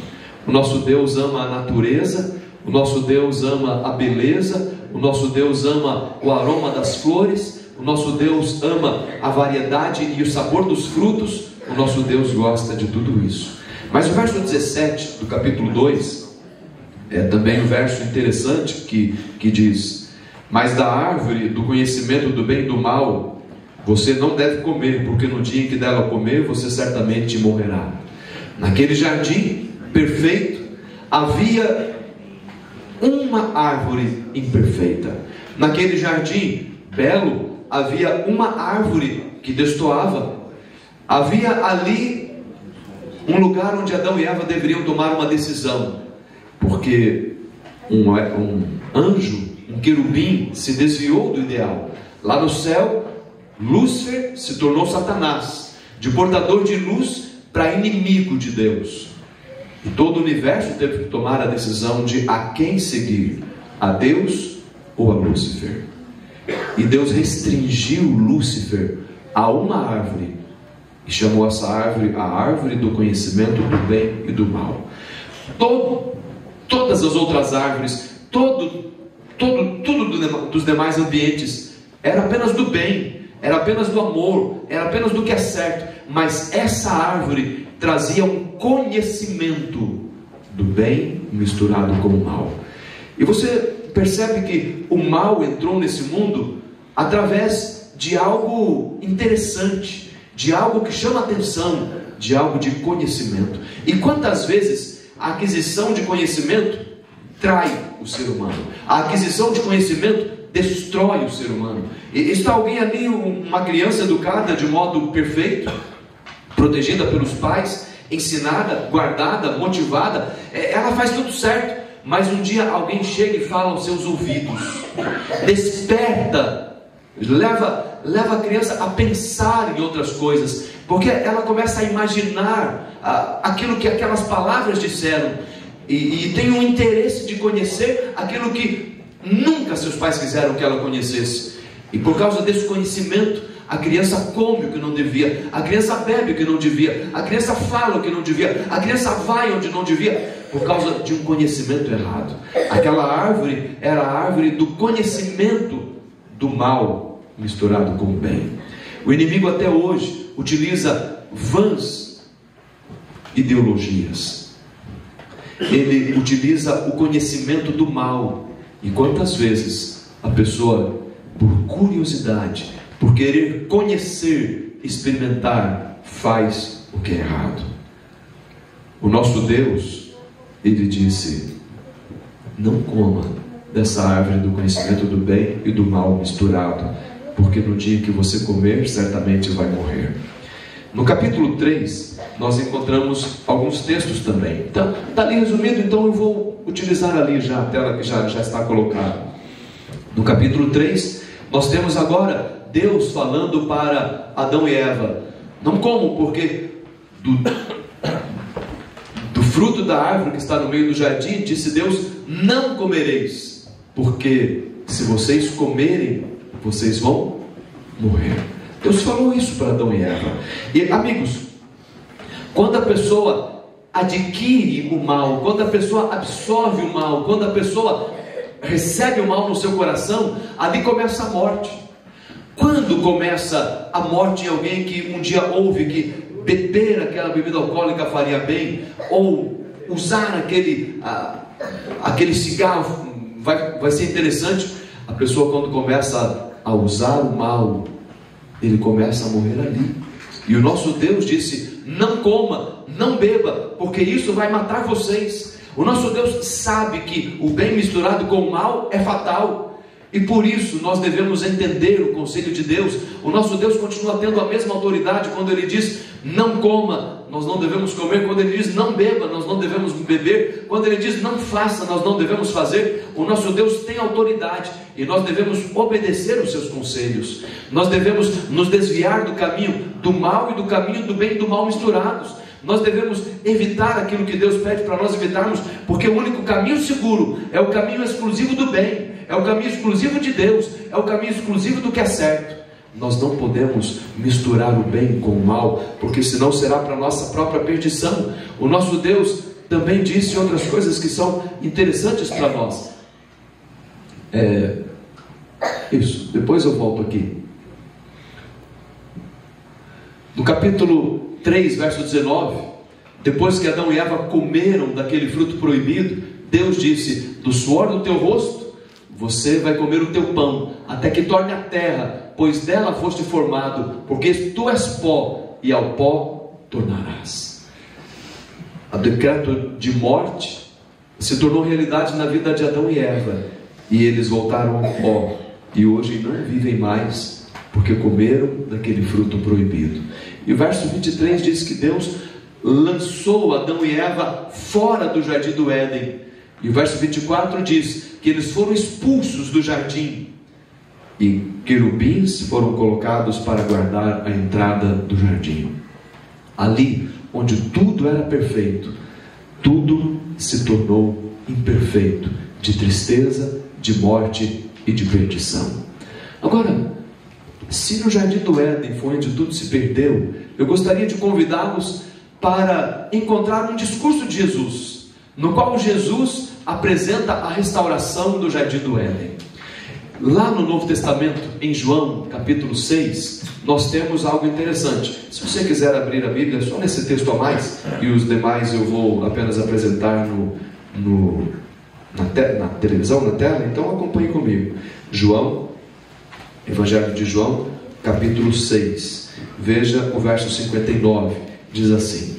Speaker 6: O nosso Deus ama a natureza, o nosso Deus ama a beleza, o nosso Deus ama o aroma das flores, o nosso Deus ama a variedade e o sabor dos frutos, o nosso Deus gosta de tudo isso. Mas o verso 17 do capítulo 2 é também um verso interessante que diz: mas da árvore do conhecimento do bem e do mal você não deve comer, porque no dia em que dela comer, você certamente morrerá. Naquele jardim perfeito havia uma árvore imperfeita. Naquele jardim belo havia uma árvore que destoava. Havia ali um lugar onde Adão e Eva deveriam tomar uma decisão, porque um anjo, um querubim, se desviou do ideal. Lá no céu, Lúcifer se tornou Satanás, de portador de luz para inimigo de Deus. E todo o universo teve que tomar a decisão de a quem seguir, a Deus ou a Lúcifer. E Deus restringiu Lúcifer a uma árvore, e chamou essa árvore a árvore do conhecimento do bem e do mal. Todas as outras árvores, tudo dos demais ambientes era apenas do bem, era apenas do amor, era apenas do que é certo. Mas essa árvore trazia um conhecimento do bem misturado com o mal. E você percebe que o mal entrou nesse mundo através de algo interessante, de algo que chama atenção, de algo de conhecimento. E quantas vezes a aquisição de conhecimento trai o ser humano? A aquisição de conhecimento destrói o ser humano. E está alguém ali, uma criança educada de modo perfeito, protegida pelos pais, ensinada, guardada, motivada, ela faz tudo certo, mas um dia alguém chega e fala aos seus ouvidos, desperta, leva a criança a pensar em outras coisas, porque ela começa a imaginar aquilo que aquelas palavras disseram, e tem um interesse de conhecer aquilo que nunca seus pais quiseram que ela conhecesse. E por causa desse conhecimento, a criança come o que não devia, a criança bebe o que não devia, a criança fala o que não devia, a criança vai onde não devia, por causa de um conhecimento errado. Aquela árvore era a árvore do conhecimento do mal misturado com o bem. O inimigo até hoje utiliza vãs ideologias. Ele utiliza o conhecimento do mal. E quantas vezes a pessoa, por curiosidade, por querer conhecer, experimentar, faz o que é errado. O nosso Deus, Ele disse: não coma dessa árvore do conhecimento do bem e do mal misturado, porque no dia que você comer, certamente vai morrer. No capítulo 3, nós encontramos alguns textos também. Então, está ali resumido, então eu vou utilizar ali já a tela que já está colocada. No capítulo 3, nós temos agora Deus falando para Adão e Eva: não comam, porque do fruto da árvore que está no meio do jardim, disse Deus, não comereis, porque se vocês comerem, vocês vão morrer. Deus falou isso para Adão e Eva. E amigos, quando a pessoa adquire o mal, quando a pessoa absorve o mal, quando a pessoa recebe o mal no seu coração, ali começa a morte. Quando começa a morte em alguém que um dia ouve que beber aquela bebida alcoólica faria bem, ou usar aquele cigarro vai ser interessante, a pessoa quando começa a usar o mal, ele começa a morrer ali. E o nosso Deus disse: não coma, não beba, porque isso vai matar vocês. O nosso Deus sabe que o bem misturado com o mal é fatal, e por isso nós devemos entender o conselho de Deus. O nosso Deus continua tendo a mesma autoridade. Quando Ele diz não coma, nós não devemos comer. Quando Ele diz não beba, nós não devemos beber. Quando Ele diz não faça, nós não devemos fazer. O nosso Deus tem autoridade e nós devemos obedecer os seus conselhos. Nós devemos nos desviar do caminho do mal e do caminho do bem e do mal misturados. Nós devemos evitar aquilo que Deus pede para nós evitarmos, porque o único caminho seguro é o caminho exclusivo do bem, é o caminho exclusivo de Deus, é o caminho exclusivo do que é certo. Nós não podemos misturar o bem com o mal, porque senão será para a nossa própria perdição. O nosso Deus também disse outras coisas que são interessantes para nós. Isso, depois eu volto aqui. No capítulo 3, verso 19, depois que Adão e Eva comeram daquele fruto proibido, Deus disse: do suor do teu rosto você vai comer o teu pão, até que torne a terra, pois dela foste formado, porque tu és pó, e ao pó tornarás. O decreto de morte se tornou realidade na vida de Adão e Eva, e eles voltaram ao pó, e hoje não vivem mais, porque comeram daquele fruto proibido. E o verso 23 diz que Deus lançou Adão e Eva fora do jardim do Éden. E o verso 24 diz que eles foram expulsos do jardim, e querubins foram colocados para guardar a entrada do jardim. Ali onde tudo era perfeito, tudo se tornou imperfeito, de tristeza, de morte e de perdição. Agora, se no jardim do Éden foi onde tudo se perdeu, eu gostaria de convidá-los para encontrar um discurso de Jesus, no qual Jesus apresenta a restauração do jardim do Éden. Lá no Novo Testamento, em João capítulo 6, nós temos algo interessante. Se você quiser abrir a Bíblia, só nesse texto a mais, e os demais eu vou apenas apresentar na televisão, na tela, então acompanhe comigo. João, Evangelho de João, capítulo 6, veja o verso 59, diz assim: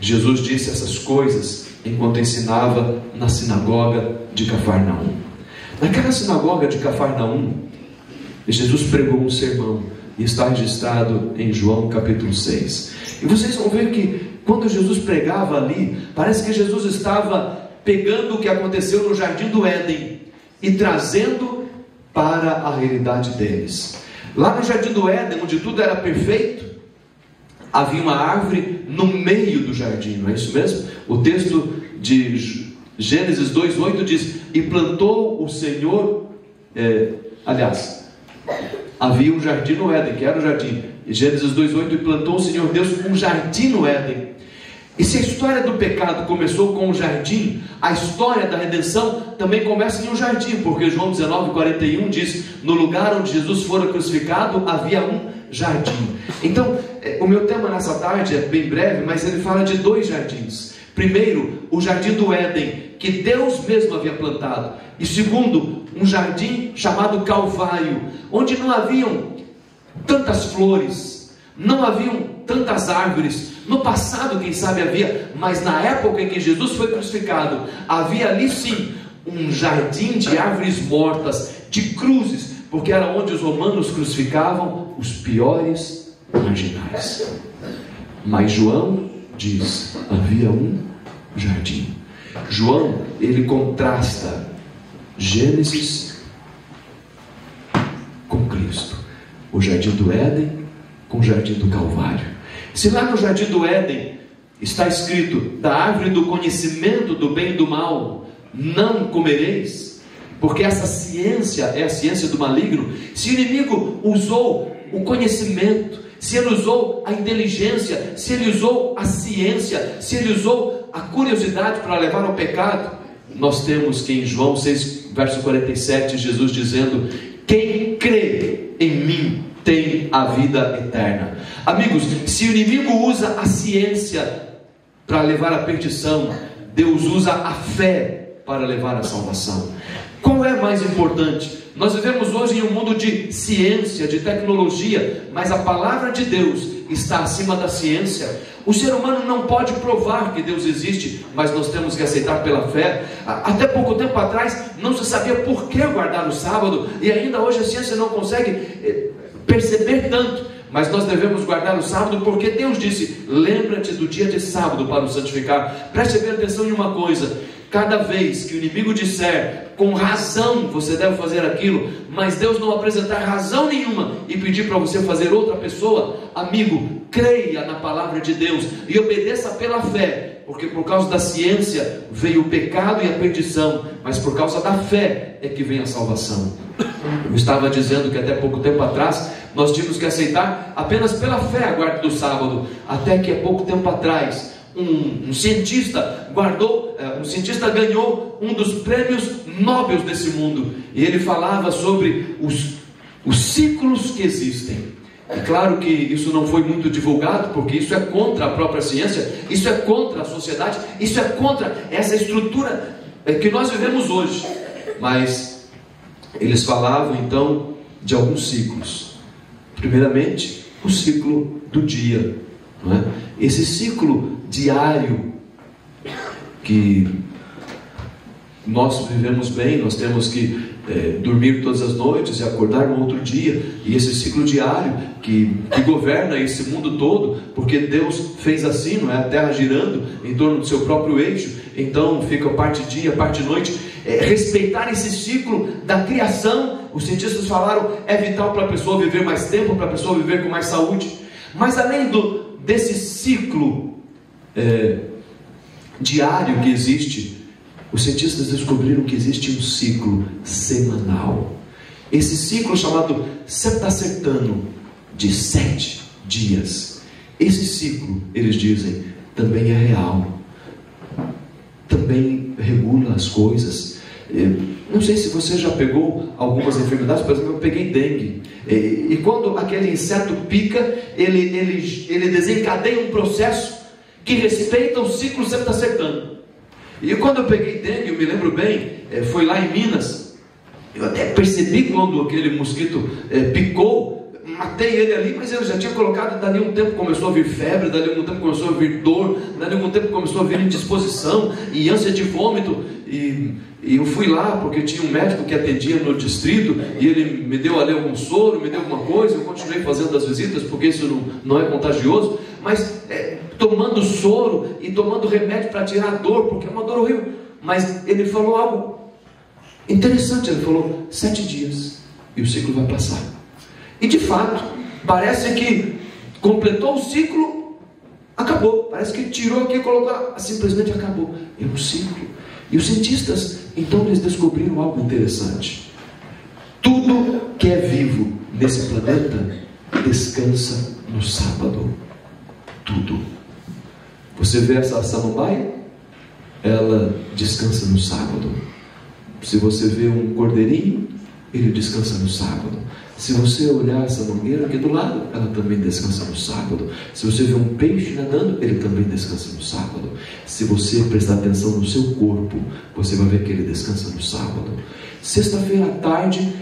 Speaker 6: Jesus disse essas coisas enquanto ensinava na sinagoga de Cafarnaum. Naquela sinagoga de Cafarnaum, Jesus pregou um sermão, e está registrado em João capítulo 6. E vocês vão ver que quando Jesus pregava ali, parece que Jesus estava pegando o que aconteceu no jardim do Éden e trazendo para a realidade deles. Lá no jardim do Éden, onde tudo era perfeito, havia uma árvore no meio do jardim, não é isso mesmo? O texto de Gênesis 2:8 diz: e plantou o Senhor, havia um jardim no Éden, que era o jardim. Gênesis 2:8, e plantou o Senhor Deus um jardim no Éden. E se a história do pecado começou com um jardim, a história da redenção também começa em um jardim, porque João 19:41 diz: no lugar onde Jesus fora crucificado havia um jardim. Então, o meu tema nessa tarde é bem breve, mas ele fala de dois jardins. Primeiro, o jardim do Éden, que Deus mesmo havia plantado. E segundo, um jardim chamado Calvário, onde não haviam tantas flores, não haviam tantas árvores. No passado, quem sabe havia, mas na época em que Jesus foi crucificado, havia ali sim um jardim de árvores mortas, de cruzes, porque era onde os romanos crucificavam os piores marginais. Mas João diz: havia um jardim. João, ele contrasta Gênesis com Cristo, o jardim do Éden com o jardim do Calvário. Se lá no jardim do Éden está escrito: da árvore do conhecimento do bem e do mal não comereis, porque essa ciência é a ciência do maligno. Se o inimigo usou o conhecimento, se ele usou a inteligência, se ele usou a ciência, se ele usou a curiosidade para levar ao pecado, nós temos que em João 6, verso 47, Jesus dizendo: quem crê em mim tem a vida eterna. Amigos, se o inimigo usa a ciência para levar à perdição, Deus usa a fé para levar à salvação. Qual é mais importante? Nós vivemos hoje em um mundo de ciência, de tecnologia, mas a palavra de Deus está acima da ciência. O ser humano não pode provar que Deus existe, mas nós temos que aceitar pela fé. Até pouco tempo atrás não se sabia por que guardar o sábado, e ainda hoje a ciência não consegue perceber tanto, mas nós devemos guardar o sábado porque Deus disse: lembra-te do dia de sábado para o santificar. Preste bem atenção em uma coisa: cada vez que o inimigo disser, com razão você deve fazer aquilo, mas Deus não apresentar razão nenhuma e pedir para você fazer outra pessoa, amigo, creia na palavra de Deus e obedeça pela fé, porque por causa da ciência veio o pecado e a perdição, mas por causa da fé é que vem a salvação. Eu estava dizendo que até pouco tempo atrás nós tínhamos que aceitar apenas pela fé a guarda do sábado, até que há pouco tempo atrás um cientista ganhou um dos prêmios Nobel desse mundo, e ele falava sobre os ciclos que existem. É claro que isso não foi muito divulgado, porque isso é contra a própria ciência, isso é contra a sociedade, isso é contra essa estrutura que nós vivemos hoje. Mas eles falavam então de alguns ciclos. Primeiramente, o ciclo do dia, não é? Esse ciclo diário que nós vivemos bem, nós temos que dormir todas as noites e acordar no outro dia, e esse ciclo diário que governa esse mundo todo, porque Deus fez assim, não é? A terra girando em torno do seu próprio eixo, então fica parte dia, parte noite. Respeitar esse ciclo da criação, os cientistas falaram, é vital para a pessoa viver mais tempo, para a pessoa viver com mais saúde. Mas além desse ciclo diário que existe, os cientistas descobriram que existe um ciclo semanal. Esse ciclo chamado septacertano, de 7 dias. Esse ciclo, eles dizem, também é real, também regula as coisas. Não sei se você já pegou algumas enfermidades, por exemplo, eu peguei dengue. E quando aquele inseto pica, ele desencadeia um processo que respeita o ciclo septacertano. E quando eu peguei dengue, eu me lembro bem, foi lá em Minas, eu até percebi quando aquele mosquito picou, matei ele ali, mas eu já tinha colocado, dali um tempo começou a vir febre, dali um tempo começou a vir dor, dali um tempo começou a vir indisposição e ânsia de vômito, e eu fui lá porque tinha um médico que atendia no distrito, e ele me deu ali algum soro, me deu alguma coisa, eu continuei fazendo as visitas, porque isso não é contagioso, mas tomando soro e tomando remédio para tirar a dor, porque é uma dor horrível. Mas ele falou algo interessante, ele falou 7 dias e o ciclo vai passar. E de fato, parece que completou o ciclo, acabou. Parece que tirou aqui e colocou, simplesmente acabou. É um ciclo. E os cientistas, então, eles descobriram algo interessante. Tudo que é vivo nesse planeta descansa no sábado. Tudo. Você vê essa samambaia? Ela descansa no sábado. Se você vê um cordeirinho, ele descansa no sábado. Se você olhar essa mangueira aqui do lado, ela também descansa no sábado. Se você vê um peixe nadando, ele também descansa no sábado. Se você prestar atenção no seu corpo, você vai ver que ele descansa no sábado. Sexta-feira à tarde,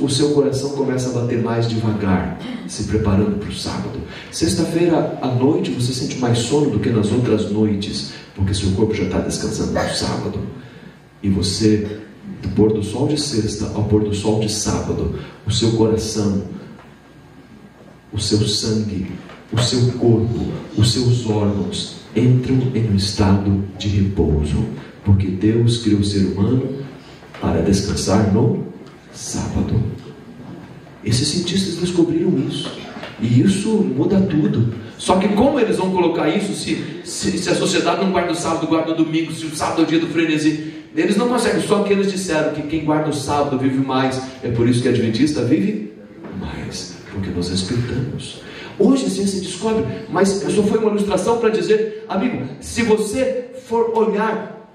Speaker 6: o seu coração começa a bater mais devagar, se preparando para o sábado. Sexta-feira à noite, você sente mais sono do que nas outras noites, porque seu corpo já está descansando no sábado. E você, do pôr do sol de sexta ao pôr do sol de sábado, o seu coração, o seu sangue, o seu corpo, os seus órgãos entram em um estado de repouso, porque Deus criou o ser humano para descansar no sábado. Esses cientistas descobriram isso, e isso muda tudo. Só que como eles vão colocar isso se a sociedade não guarda o sábado, guarda o domingo, se o sábado é o dia do frenesi? Eles não conseguem. Só que eles disseram que quem guarda o sábado vive mais. É por isso que a adventista vive mais, porque nós respeitamos. Hoje a ciência descobre, mas só foi uma ilustração para dizer, amigo, se você for olhar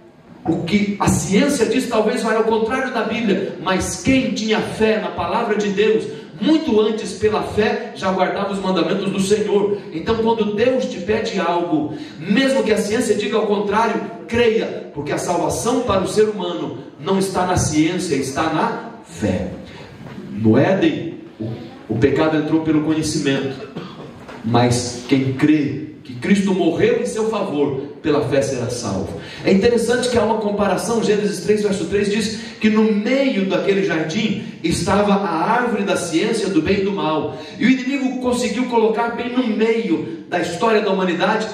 Speaker 6: o que a ciência diz, talvez vai ao contrário da Bíblia, mas quem tinha fé na palavra de Deus, muito antes pela fé, já guardava os mandamentos do Senhor. Então quando Deus te pede algo, mesmo que a ciência diga ao contrário, creia, porque a salvação para o ser humano não está na ciência, está na fé. No Éden, o pecado entrou pelo conhecimento, mas quem crê que Cristo morreu em seu favor, pela fé será salvo. É interessante que há uma comparação. Gênesis 3, verso 3 diz que no meio daquele jardim estava a árvore da ciência do bem e do mal, e o inimigo conseguiu colocar bem no meio da história da humanidade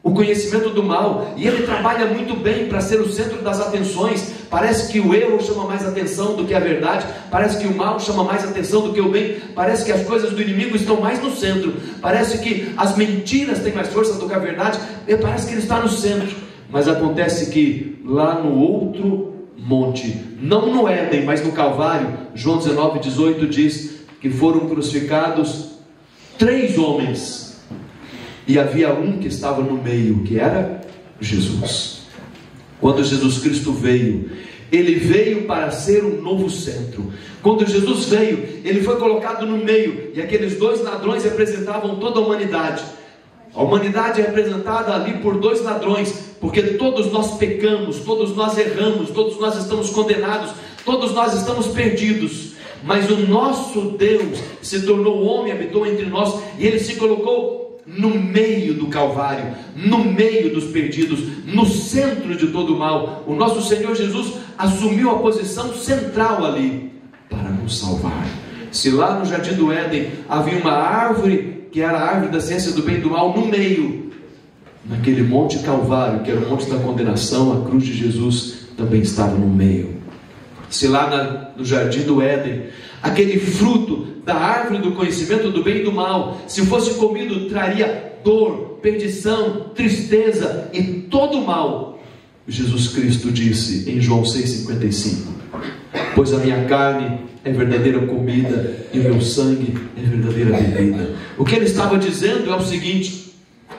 Speaker 6: o conhecimento do mal, e ele trabalha muito bem para ser o centro das atenções. Parece que o erro chama mais atenção do que a verdade, parece que o mal chama mais atenção do que o bem, parece que as coisas do inimigo estão mais no centro, parece que as mentiras têm mais força do que a verdade, e parece que ele está no centro. Mas acontece que lá no outro monte, não no Éden, mas no Calvário, João 19:18 diz que foram crucificados 3 homens, e havia um que estava no meio, que era Jesus. Quando Jesus Cristo veio, Ele veio para ser um novo centro. Quando Jesus veio, Ele foi colocado no meio, e aqueles 2 ladrões representavam toda a humanidade. A humanidade é representada ali por 2 ladrões, porque todos nós pecamos, todos nós erramos, todos nós estamos condenados, todos nós estamos perdidos. Mas o nosso Deus se tornou homem, habitou entre nós, e Ele se colocou no meio do Calvário, no meio dos perdidos, no centro de todo o mal. O nosso Senhor Jesus assumiu a posição central ali para nos salvar. Se lá no jardim do Éden havia uma árvore, que era a árvore da ciência do bem e do mal, no meio, naquele monte Calvário, que era o monte da condenação, a cruz de Jesus também estava no meio. Se lá no jardim do Éden, aquele fruto da árvore do conhecimento do bem e do mal, se fosse comido, traria dor, perdição, tristeza e todo o mal. Jesus Cristo disse em João 6,55: pois a minha carne é verdadeira comida e o meu sangue é verdadeira bebida. O que ele estava dizendo é o seguinte: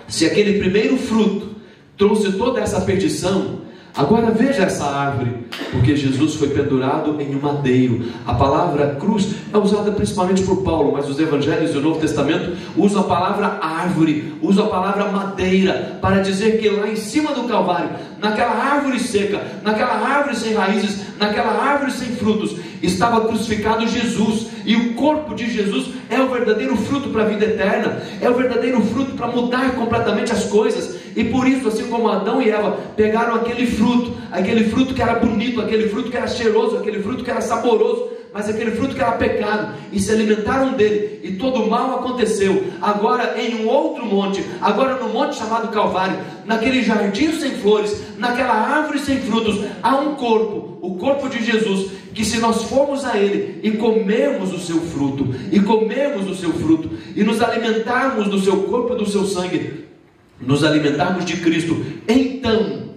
Speaker 6: se aquele primeiro fruto trouxe toda essa perdição, agora veja essa árvore, porque Jesus foi pendurado em um madeiro. A palavra cruz é usada principalmente por Paulo, mas os evangelhos do Novo Testamento usam a palavra árvore, usam a palavra madeira, para dizer que lá em cima do Calvário, naquela árvore seca, naquela árvore sem raízes, naquela árvore sem frutos, estava crucificado Jesus, e o corpo de Jesus é o verdadeiro fruto para a vida eterna, é o verdadeiro fruto para mudar completamente as coisas. E por isso, assim como Adão e Eva pegaram aquele fruto que era bonito, aquele fruto que era cheiroso, aquele fruto que era saboroso, mas aquele fruto que era pecado, e se alimentaram dele, e todo o mal aconteceu. Agora em um outro monte, agora no monte chamado Calvário, naquele jardim sem flores, naquela árvore sem frutos, há um corpo, o corpo de Jesus, que se nós formos a Ele e comermos o seu fruto, e nos alimentarmos do seu corpo e do seu sangue, nos alimentarmos de Cristo, então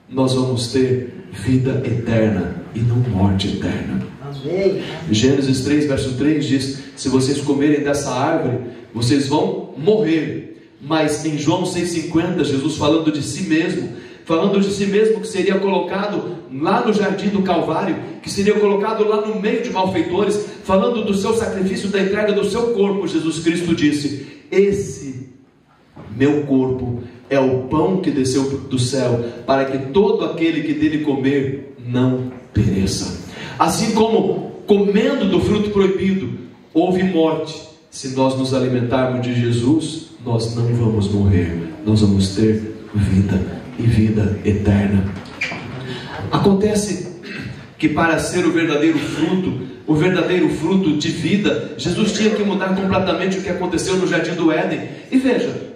Speaker 6: nós vamos ter vida eterna e não morte eterna. Amém. Gênesis 3, verso 3 diz: se vocês comerem dessa árvore, vocês vão morrer. Mas em João 6,50, Jesus falando de si mesmo, que seria colocado lá no jardim do Calvário, que seria colocado lá no meio de malfeitores, falando do seu sacrifício, da entrega do seu corpo, Jesus Cristo disse: esse meu corpo é o pão que desceu do céu, para que todo aquele que dele comer não pereça. Assim como comendo do fruto proibido houve morte, se nós nos alimentarmos de Jesus, nós não vamos morrer, nós vamos ter vida e vida eterna. Acontece que para ser o verdadeiro fruto de vida, Jesus tinha que mudar completamente o que aconteceu no jardim do Éden. E veja,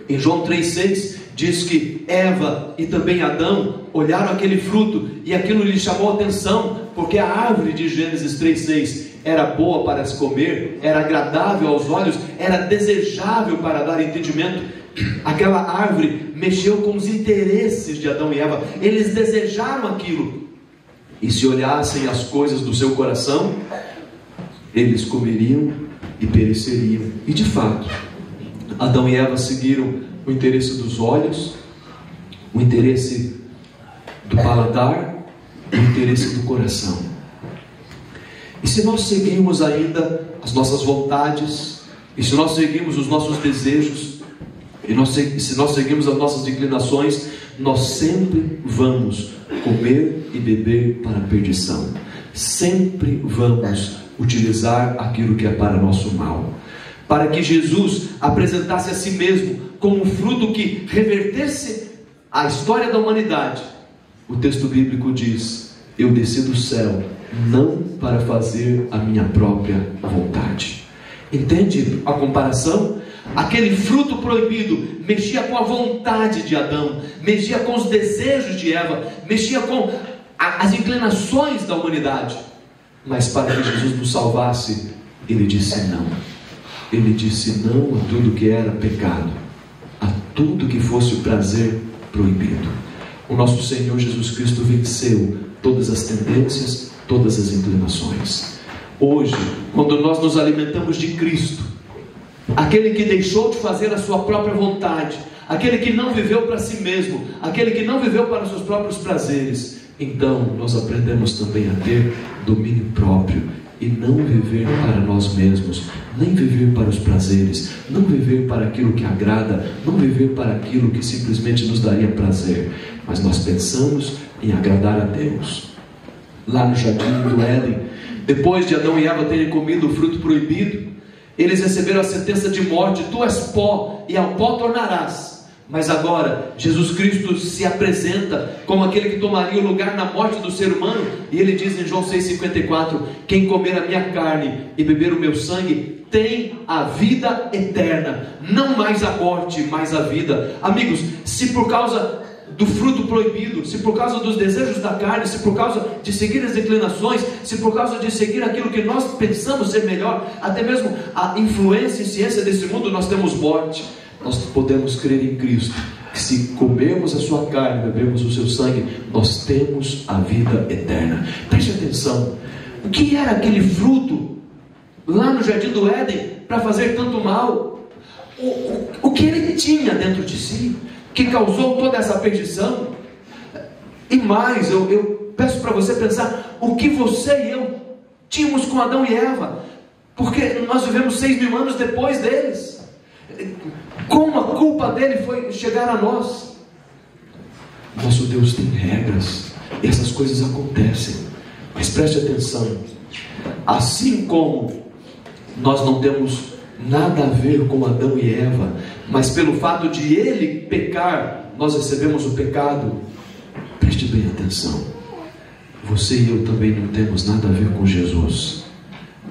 Speaker 6: em João 3,6 diz que Eva e também Adão olharam aquele fruto, e aquilo lhe chamou a atenção, porque a árvore de Gênesis 3,6 era boa para se comer, era agradável aos olhos, era desejável para dar entendimento. Aquela árvore mexeu com os interesses de Adão e Eva, eles desejaram aquilo, e se olhassem as coisas do seu coração, eles comeriam e pereceriam. E de fato, Adão e Eva seguiram o interesse dos olhos, o interesse do paladar, o interesse do coração. E se nós seguimos ainda as nossas vontades, e se nós seguimos os nossos desejos, E se nós seguirmos as nossas inclinações, nós sempre vamos comer e beber para a perdição. Sempre vamos utilizar aquilo que é para nosso mal. Para que Jesus apresentasse a si mesmo como um fruto que revertesse a história da humanidade, o texto bíblico diz: eu desci do céu não para fazer a minha própria vontade. Entende a comparação? Aquele fruto proibido mexia com a vontade de Adão, mexia com os desejos de Eva, mexia com as inclinações da humanidade. Mas para que Jesus nos salvasse, Ele disse não. Ele disse não a tudo que era pecado, a tudo que fosse o prazer proibido. O nosso Senhor Jesus Cristo venceu todas as tendências, todas as inclinações. Hoje, quando nós nos alimentamos de Cristo, aquele que deixou de fazer a sua própria vontade, aquele que não viveu para si mesmo, aquele que não viveu para os seus próprios prazeres, então nós aprendemos também a ter domínio próprio e não viver para nós mesmos, nem viver para os prazeres, não viver para aquilo que agrada, não viver para aquilo que simplesmente nos daria prazer, mas nós pensamos em agradar a Deus. Lá no jardim do Éden, depois de Adão e Eva terem comido o fruto proibido, eles receberam a sentença de morte: tu és pó e ao pó tornarás. Mas agora Jesus Cristo se apresenta como aquele que tomaria o lugar na morte do ser humano, e ele diz em João 6,54: quem comer a minha carne e beber o meu sangue tem a vida eterna, não mais a morte, mas a vida. Amigos, se por causa do fruto proibido, se por causa dos desejos da carne, se por causa de seguir as inclinações, se por causa de seguir aquilo que nós pensamos ser melhor, até mesmo a influência e ciência desse mundo, nós temos morte, nós podemos crer em Cristo, que se comermos a sua carne, bebermos o seu sangue, nós temos a vida eterna. Preste atenção, o que era aquele fruto lá no jardim do Éden para fazer tanto mal? O que ele tinha dentro de si que causou toda essa perdição? E mais, eu peço para você pensar o que você e eu tínhamos com Adão e Eva, porque nós vivemos 6.000 anos depois deles. Como a culpa dele foi chegar a nós? Nosso Deus tem regras, e essas coisas acontecem, mas preste atenção, assim como nós não temos nada a ver com Adão e Eva, mas pelo fato de ele pecar, nós recebemos o pecado. Preste bem atenção, você e eu também não temos nada a ver com Jesus,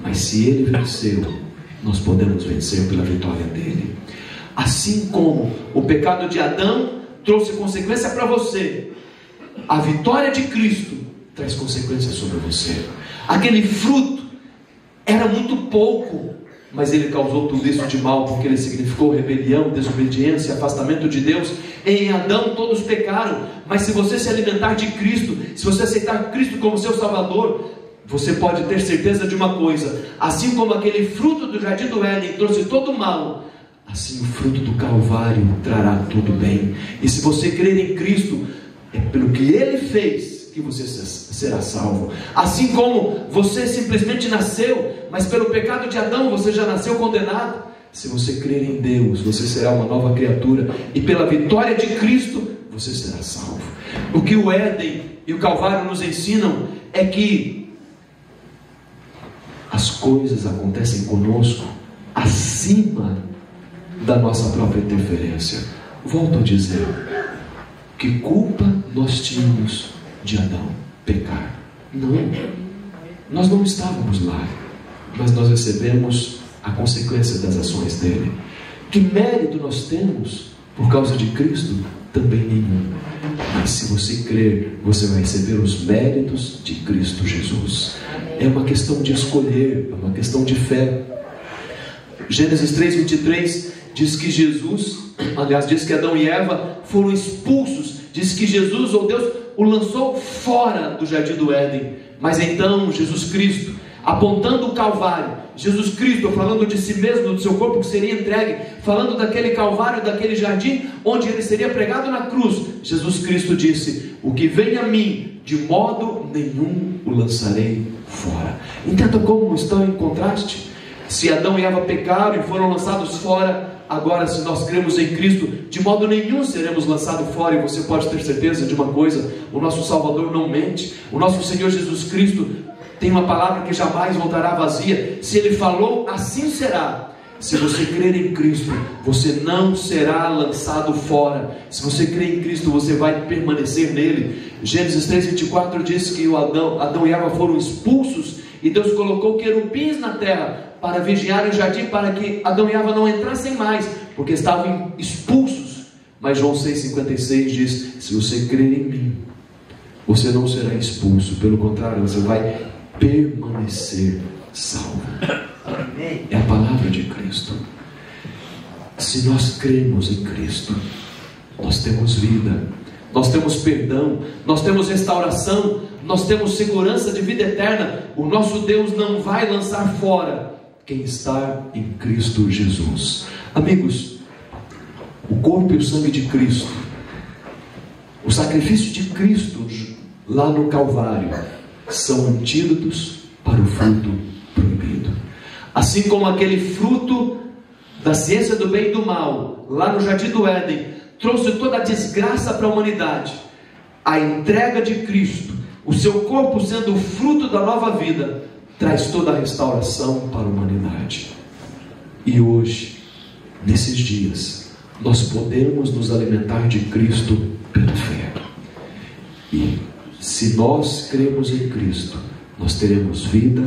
Speaker 6: mas se ele venceu, nós podemos vencer pela vitória dele. Assim como o pecado de Adão trouxe consequência para você, a vitória de Cristo traz consequências sobre você. Aquele fruto era muito pouco, mas ele causou tudo isso de mal, porque ele significou rebelião, desobediência, afastamento de Deus. Em Adão todos pecaram, mas se você se alimentar de Cristo, se você aceitar Cristo como seu Salvador, você pode ter certeza de uma coisa: assim como aquele fruto do jardim do Éden trouxe todo o mal, assim o fruto do Calvário trará tudo bem. E se você crer em Cristo, é pelo que Ele fez que você será salvo. Assim como você simplesmente nasceu, mas pelo pecado de Adão você já nasceu condenado, se você crer em Deus, você será uma nova criatura, e pela vitória de Cristo você será salvo. O que o Éden e o Calvário nos ensinam é que as coisas acontecem conosco acima da nossa própria interferência. Volto a dizer, que culpa nós tínhamos de Adão pecar? Não, nós não estávamos lá, mas nós recebemos a consequência das ações dele. Que mérito nós temos por causa de Cristo? Também nenhum. Mas se você crer, você vai receber os méritos de Cristo Jesus. É uma questão de escolher, é uma questão de fé. Gênesis 3:23 diz que diz que Adão e Eva foram expulsos, diz que Jesus, ou Deus, o lançou fora do jardim do Éden. Mas então Jesus Cristo, apontando o Calvário, Jesus Cristo falando de si mesmo, do seu corpo que seria entregue, falando daquele Calvário, daquele jardim onde ele seria pregado na cruz, Jesus Cristo disse: o que vem a mim, de modo nenhum o lançarei fora. Entenda como estão em contraste. Se Adão e Eva pecaram e foram lançados fora, Agora, se nós cremos em Cristo, de modo nenhum seremos lançados fora. E você pode ter certeza de uma coisa: o nosso Salvador não mente. O nosso Senhor Jesus Cristo tem uma palavra que jamais voltará vazia. Se Ele falou, assim será. Se você crer em Cristo, você não será lançado fora. Se você crer em Cristo, você vai permanecer nele. Gênesis 3:24 diz que Adão e Eva foram expulsos, e Deus colocou querubins na terra para vigiar o jardim, para que Adão e Eva não entrassem mais, porque estavam expulsos. Mas João 6,56 diz: se você crer em mim, você não será expulso, pelo contrário, você vai permanecer salvo. É a palavra de Cristo. Se nós cremos em Cristo, nós temos vida, nós temos perdão, nós temos restauração, nós temos segurança de vida eterna. O nosso Deus não vai lançar fora quem está em Cristo Jesus. Amigos, o corpo e o sangue de Cristo, o sacrifício de Cristo lá no Calvário, são antídotos para o fruto proibido. Assim como aquele fruto da ciência do bem e do mal, lá no Jardim do Éden, trouxe toda a desgraça para a humanidade, a entrega de Cristo, o seu corpo sendo o fruto da nova vida, traz toda a restauração para a humanidade. E hoje, nesses dias, nós podemos nos alimentar de Cristo pela fé. E se nós cremos em Cristo, nós teremos vida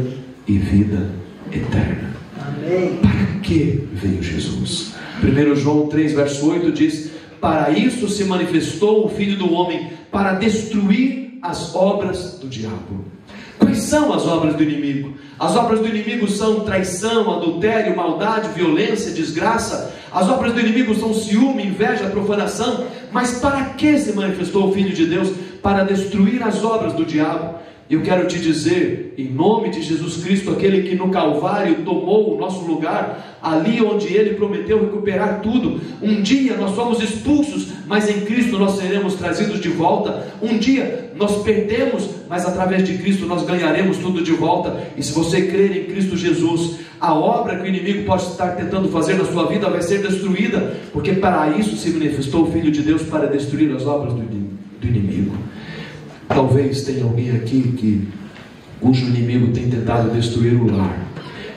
Speaker 6: e vida eterna.
Speaker 7: Amém.
Speaker 6: Para que veio Jesus? 1 João 3, verso 8 diz: para isso se manifestou o Filho do Homem, para destruir as obras do diabo. Quais são as obras do inimigo? As obras do inimigo são traição, adultério, maldade, violência, desgraça. As obras do inimigo são ciúme, inveja, profanação. Mas para que se manifestou o Filho de Deus? Para destruir as obras do diabo. Eu quero te dizer, em nome de Jesus Cristo, aquele que no Calvário tomou o nosso lugar, ali onde Ele prometeu recuperar tudo. Um dia nós fomos expulsos, mas em Cristo nós seremos trazidos de volta. Um dia nós perdemos, mas através de Cristo nós ganharemos tudo de volta. E se você crer em Cristo Jesus, a obra que o inimigo pode estar tentando fazer na sua vida vai ser destruída, porque para isso se manifestou o Filho de Deus, para destruir as obras do inimigo. Talvez tenha alguém aqui cujo inimigo tem tentado destruir o lar,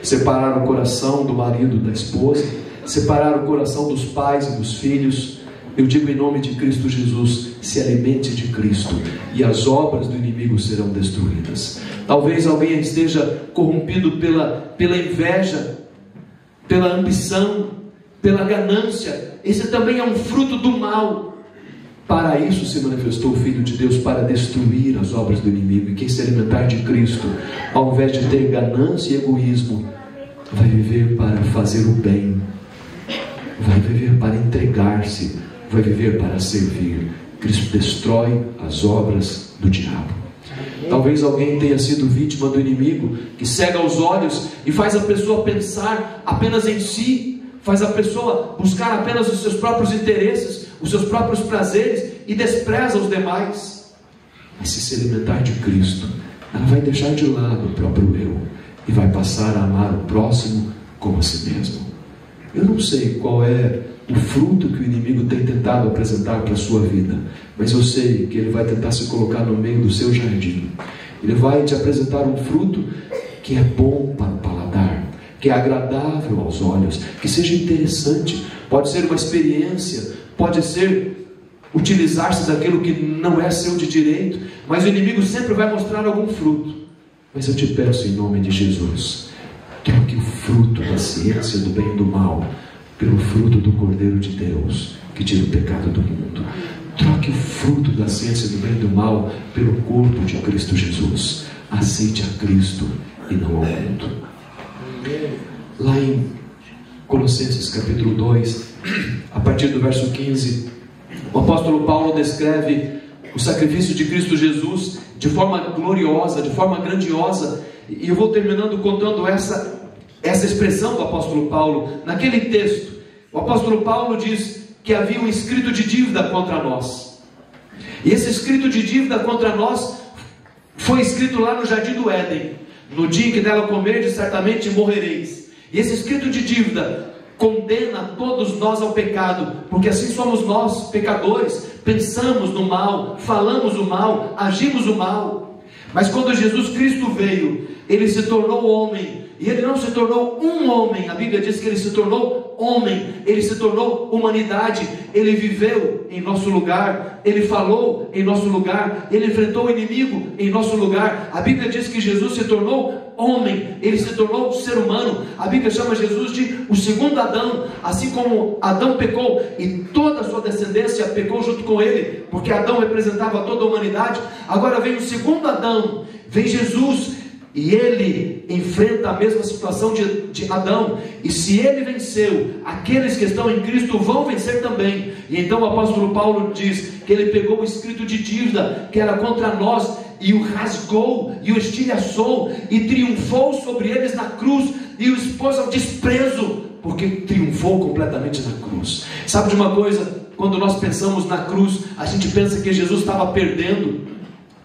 Speaker 6: separar o coração do marido, da esposa, separar o coração dos pais e dos filhos. Eu digo em nome de Cristo Jesus: se alimente de Cristo e as obras do inimigo serão destruídas. Talvez alguém esteja corrompido pela inveja, pela ambição, pela ganância. Esse também é um fruto do mal. Para isso se manifestou o Filho de Deus, para destruir as obras do inimigo. E quem se alimentar de Cristo, ao invés de ter ganância e egoísmo, vai viver para fazer o bem, vai viver para entregar-se, vai viver para servir. Cristo destrói as obras do diabo. Talvez alguém tenha sido vítima do inimigo, que cega os olhos e faz a pessoa pensar apenas em si, faz a pessoa buscar apenas os seus próprios interesses, os seus próprios prazeres, e despreza os demais. Mas se alimentar de Cristo, ela vai deixar de lado o próprio eu e vai passar a amar o próximo como a si mesmo. Eu não sei qual é o fruto que o inimigo tem tentado apresentar para a sua vida, mas eu sei que ele vai tentar se colocar no meio do seu jardim. Ele vai te apresentar um fruto que é bom para o paladar, que é agradável aos olhos, que seja interessante. Pode ser uma experiência, pode ser utilizar-se daquilo que não é seu de direito, mas o inimigo sempre vai mostrar algum fruto. Mas eu te peço em nome de Jesus, troque o fruto da ciência do bem e do mal pelo fruto do Cordeiro de Deus, que tira o pecado do mundo. Troque o fruto da ciência do bem e do mal pelo corpo de Cristo Jesus. Aceite a Cristo e não ao mundo. Lá em Colossenses capítulo 2, a partir do verso 15, o apóstolo Paulo descreve o sacrifício de Cristo Jesus de forma gloriosa, de forma grandiosa. E eu vou terminando contando essa expressão do apóstolo Paulo. Naquele texto, o apóstolo Paulo diz que havia um escrito de dívida contra nós. E esse escrito de dívida contra nós foi escrito lá no Jardim do Éden: no dia em que dela comerdes, certamente morrereis. E esse escrito de dívida condena todos nós ao pecado, porque assim somos nós, pecadores. Pensamos no mal, falamos o mal, agimos o mal. Mas quando Jesus Cristo veio, Ele se tornou homem. E Ele não se tornou um homem. A Bíblia diz que Ele se tornou homem. Ele se tornou humanidade. Ele viveu em nosso lugar. Ele falou em nosso lugar. Ele enfrentou o inimigo em nosso lugar. A Bíblia diz que Jesus se tornou homem. Ele se tornou ser humano. A Bíblia chama Jesus de o segundo Adão. Assim como Adão pecou e toda a sua descendência pecou junto com ele, porque Adão representava toda a humanidade. Agora vem o segundo Adão. Vem Jesus. E ele enfrenta a mesma situação de Adão. E se ele venceu, aqueles que estão em Cristo vão vencer também. E então o apóstolo Paulo diz que ele pegou o escrito de dívida que era contra nós, e o rasgou, e o estilhaçou, e triunfou sobre eles na cruz, e o expôs ao desprezo, porque triunfou completamente na cruz. Sabe de uma coisa? Quando nós pensamos na cruz, a gente pensa que Jesus estava perdendo,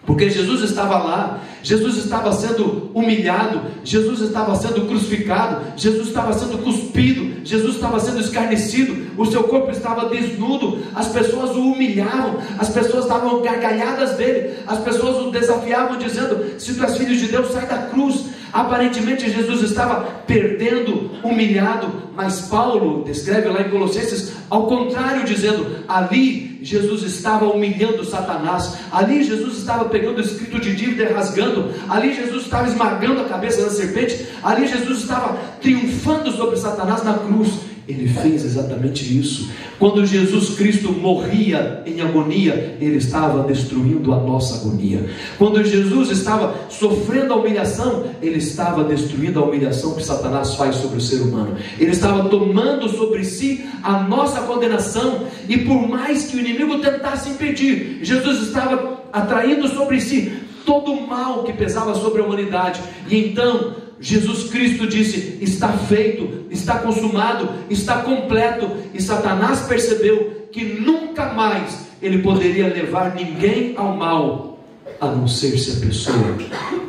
Speaker 6: porque Jesus estava lá, Jesus estava sendo humilhado, Jesus estava sendo crucificado, Jesus estava sendo cuspido, Jesus estava sendo escarnecido, o seu corpo estava desnudo, as pessoas o humilhavam, as pessoas estavam gargalhadas dele, as pessoas o desafiavam dizendo: se tu és filho de Deus, sai da cruz. Aparentemente Jesus estava perdendo, humilhado, mas Paulo descreve lá em Colossenses ao contrário, dizendo: ali Jesus estava humilhando Satanás, ali Jesus estava pegando o escrito de dívida e rasgando, ali Jesus estava esmagando a cabeça da serpente, ali Jesus estava triunfando sobre Satanás na cruz. Ele fez exatamente isso. Quando Jesus Cristo morria em agonia, Ele estava destruindo a nossa agonia. Quando Jesus estava sofrendo a humilhação, Ele estava destruindo a humilhação que Satanás faz sobre o ser humano. Ele estava tomando sobre si a nossa condenação. E por mais que o inimigo tentasse impedir, Jesus estava atraindo sobre si todo o mal que pesava sobre a humanidade. E então Jesus Cristo disse: está feito, está consumado, está completo. E Satanás percebeu que nunca mais ele poderia levar ninguém ao mal, a não ser se a pessoa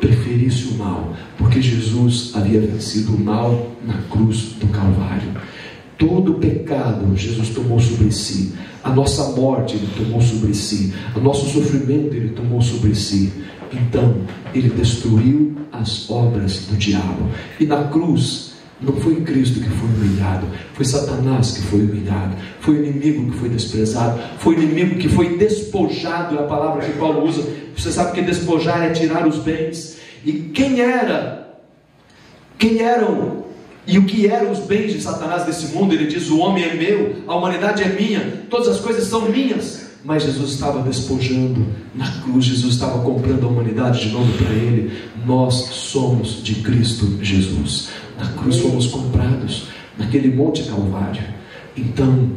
Speaker 6: preferisse o mal, porque Jesus havia vencido o mal na cruz do Calvário. Todo o pecado Jesus tomou sobre si, a nossa morte Ele tomou sobre si, o nosso sofrimento Ele tomou sobre si. Então Ele destruiu as obras do diabo. E na cruz não foi Cristo que foi humilhado, foi Satanás que foi humilhado, foi o inimigo que foi desprezado, foi o inimigo que foi despojado. É a palavra que Paulo usa. Você sabe que despojar é tirar os bens. E quem eram e o que eram os bens de Satanás desse mundo? Ele diz: o homem é meu, a humanidade é minha, todas as coisas são minhas. Mas Jesus estava despojando na cruz, Jesus estava comprando a humanidade de novo para Ele. Nós somos de Cristo Jesus. Na cruz fomos comprados, naquele monte Calvário. Então,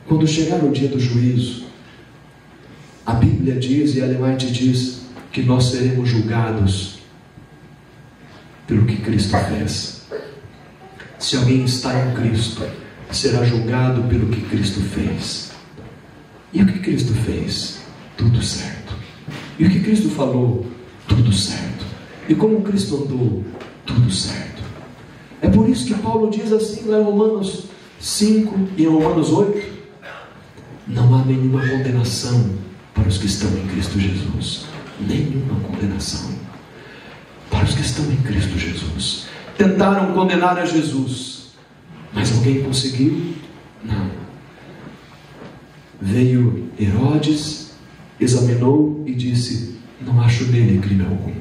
Speaker 6: quando chegar o dia do juízo, a Bíblia diz, e Ellen White diz, que nós seremos julgados pelo que Cristo fez. Se alguém está em Cristo, será julgado pelo que Cristo fez. E o que Cristo fez? Tudo certo. E o que Cristo falou? Tudo certo. E como Cristo andou? Tudo certo. É por isso que Paulo diz assim lá em Romanos 5 e em Romanos 8: não há nenhuma condenação para os que estão em Cristo Jesus. Nenhuma condenação para os que estão em Cristo Jesus. Tentaram condenar a Jesus, mas alguém conseguiu? Não. Veio Herodes, examinou e disse: não acho nele crime algum.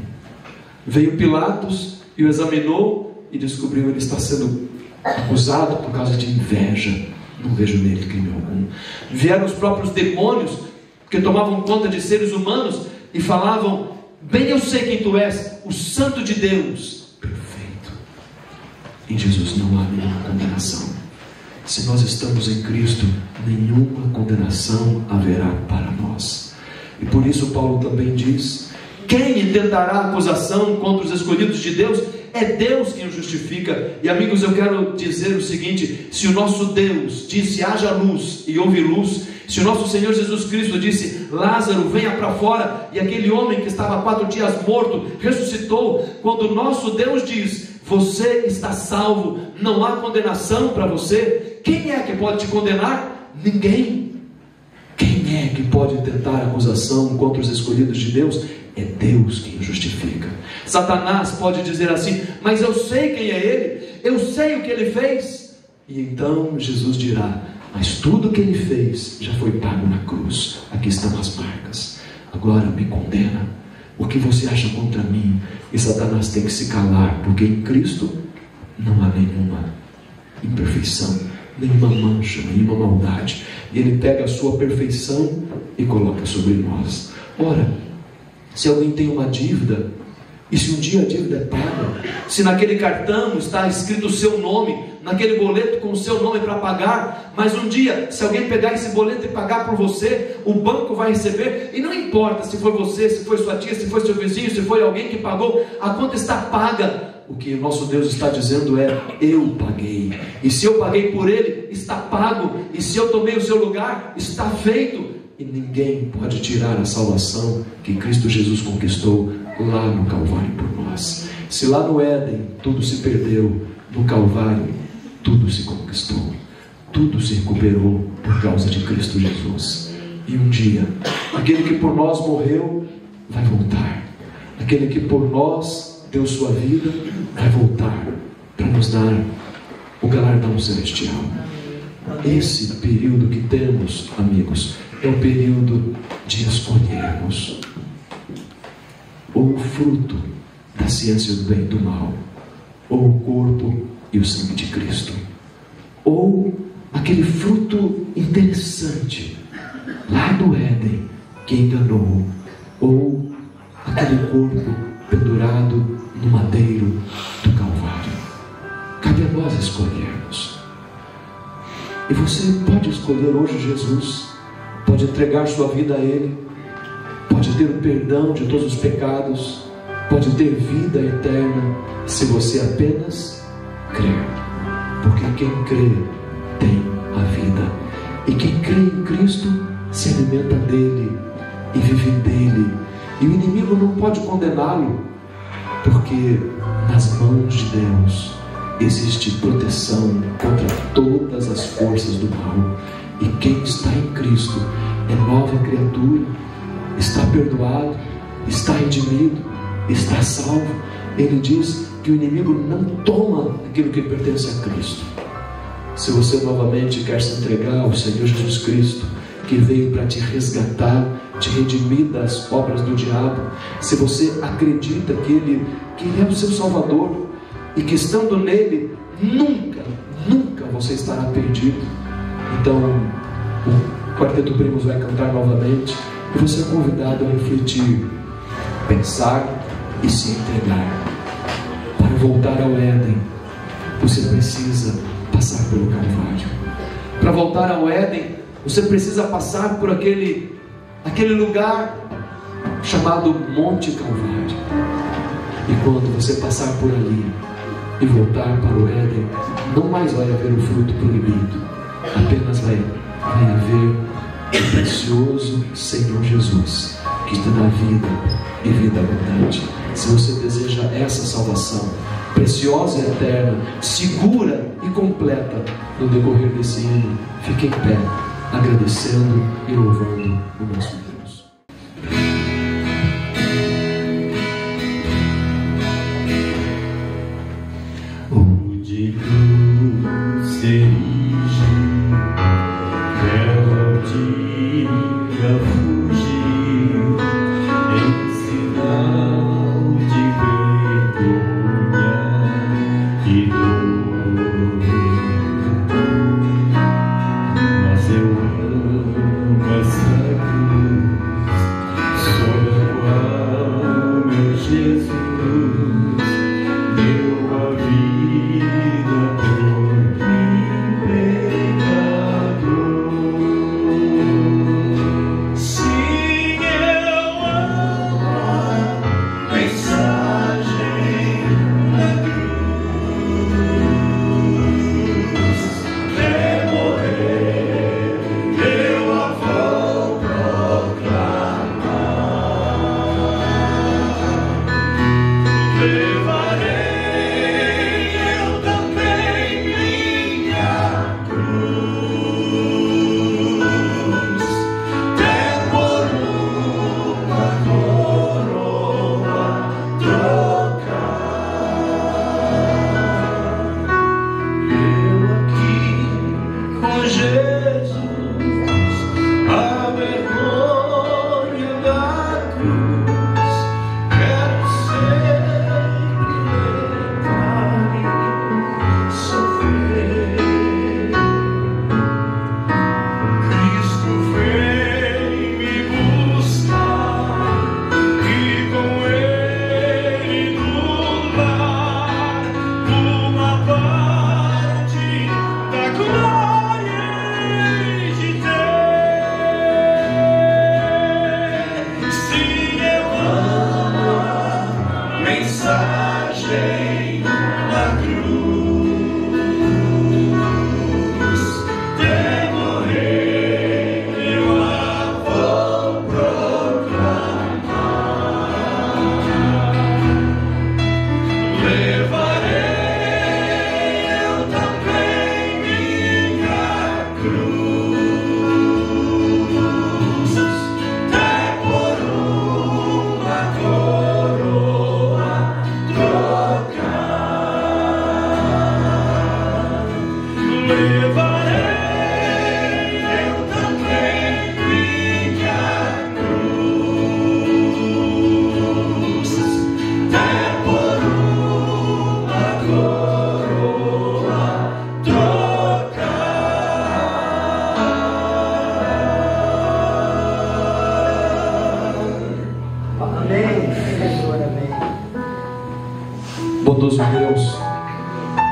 Speaker 6: Veio Pilatos e o examinou e descobriu que ele está sendo acusado por causa de inveja. Não vejo nele crime algum. Vieram os próprios demônios que tomavam conta de seres humanos e falavam: bem eu sei quem tu és, o Santo de Deus. Perfeito. Em Jesus não há nenhuma condenação. Se nós estamos em Cristo, nenhuma condenação haverá para nós. E por isso Paulo também diz: quem intentará acusação contra os escolhidos de Deus? É Deus quem o justifica. E amigos, eu quero dizer o seguinte: se o nosso Deus disse haja luz e houve luz, se o nosso Senhor Jesus Cristo disse Lázaro venha para fora, e aquele homem que estava há 4 dias morto ressuscitou, quando o nosso Deus diz Você está salvo, não há condenação para você. Quem é que pode te condenar? Ninguém. Quem é que pode tentar acusação contra os escolhidos de Deus? É Deus quem justifica. Satanás pode dizer assim: mas eu sei quem é ele, eu sei o que ele fez. E então Jesus dirá: mas tudo o que ele fez já foi pago na cruz. Aqui estão as marcas. Agora me condena. O que você acha contra mim? E Satanás tem que se calar, porque em Cristo não há nenhuma imperfeição, nenhuma mancha, nenhuma maldade. E Ele pega a sua perfeição e coloca sobre nós. Ora, se alguém tem uma dívida, e se um dia a dívida é paga, se naquele cartão está escrito o seu nome, naquele boleto com o seu nome para pagar, mas um dia, se alguém pegar esse boleto e pagar por você, o banco vai receber, e não importa se foi você, se foi sua tia, se foi seu vizinho, se foi alguém que pagou, a conta está paga. O que o nosso Deus está dizendo é: eu paguei, e se eu paguei por ele, está pago, e se eu tomei o seu lugar, está feito. E ninguém pode tirar a salvação que Cristo Jesus conquistou lá no Calvário por nós. Se lá no Éden tudo se perdeu, no Calvário tudo se conquistou, tudo se recuperou por causa de Cristo Jesus. E um dia, aquele que por nós morreu vai voltar, aquele que por nós deu sua vida vai voltar para nos dar o galardão celestial. Esse período que temos, amigos, é o período de escolhermos ou o fruto da ciência do bem e do mal, ou o corpo e o sangue de Cristo, ou aquele fruto interessante lá do Éden que enganou, ou aquele corpo pendurado no madeiro do Calvário. Cabe a nós escolhermos. E você pode escolher hoje Jesus, pode entregar sua vida a Ele, pode ter o perdão de todos os pecados, pode ter vida eterna, se você apenas crer. Porque quem crê tem a vida, e quem crê em Cristo se alimenta dele e vive dele, e o inimigo não pode condená-lo, porque nas mãos de Deus existe proteção contra todas as forças do mal. E quem está em Cristo é nova criatura, está perdoado, está redimido, está salvo. Ele diz que o inimigo não toma aquilo que pertence a Cristo. Se você novamente quer se entregar ao Senhor Jesus Cristo, que veio para te resgatar, te redimir das obras do diabo, se você acredita que Ele é o seu Salvador, e que estando nele, nunca você estará perdido, então o Quarteto Primos vai cantar novamente, e você é convidado a refletir, pensar e se entregar. Para voltar ao Éden, você precisa passar pelo Calvário. Para voltar ao Éden, você precisa passar por aquele lugar chamado Monte Calvário. E quando você passar por ali e voltar para o Éden, não mais vai haver o fruto proibido, apenas vai haver o precioso Senhor Jesus, que te dá vida e vida abundante. Se você deseja essa salvação preciosa e eterna, segura e completa, no decorrer desse hino, fique em pé, agradecendo e louvando o nosso Deus.
Speaker 7: Deu a vida por mim.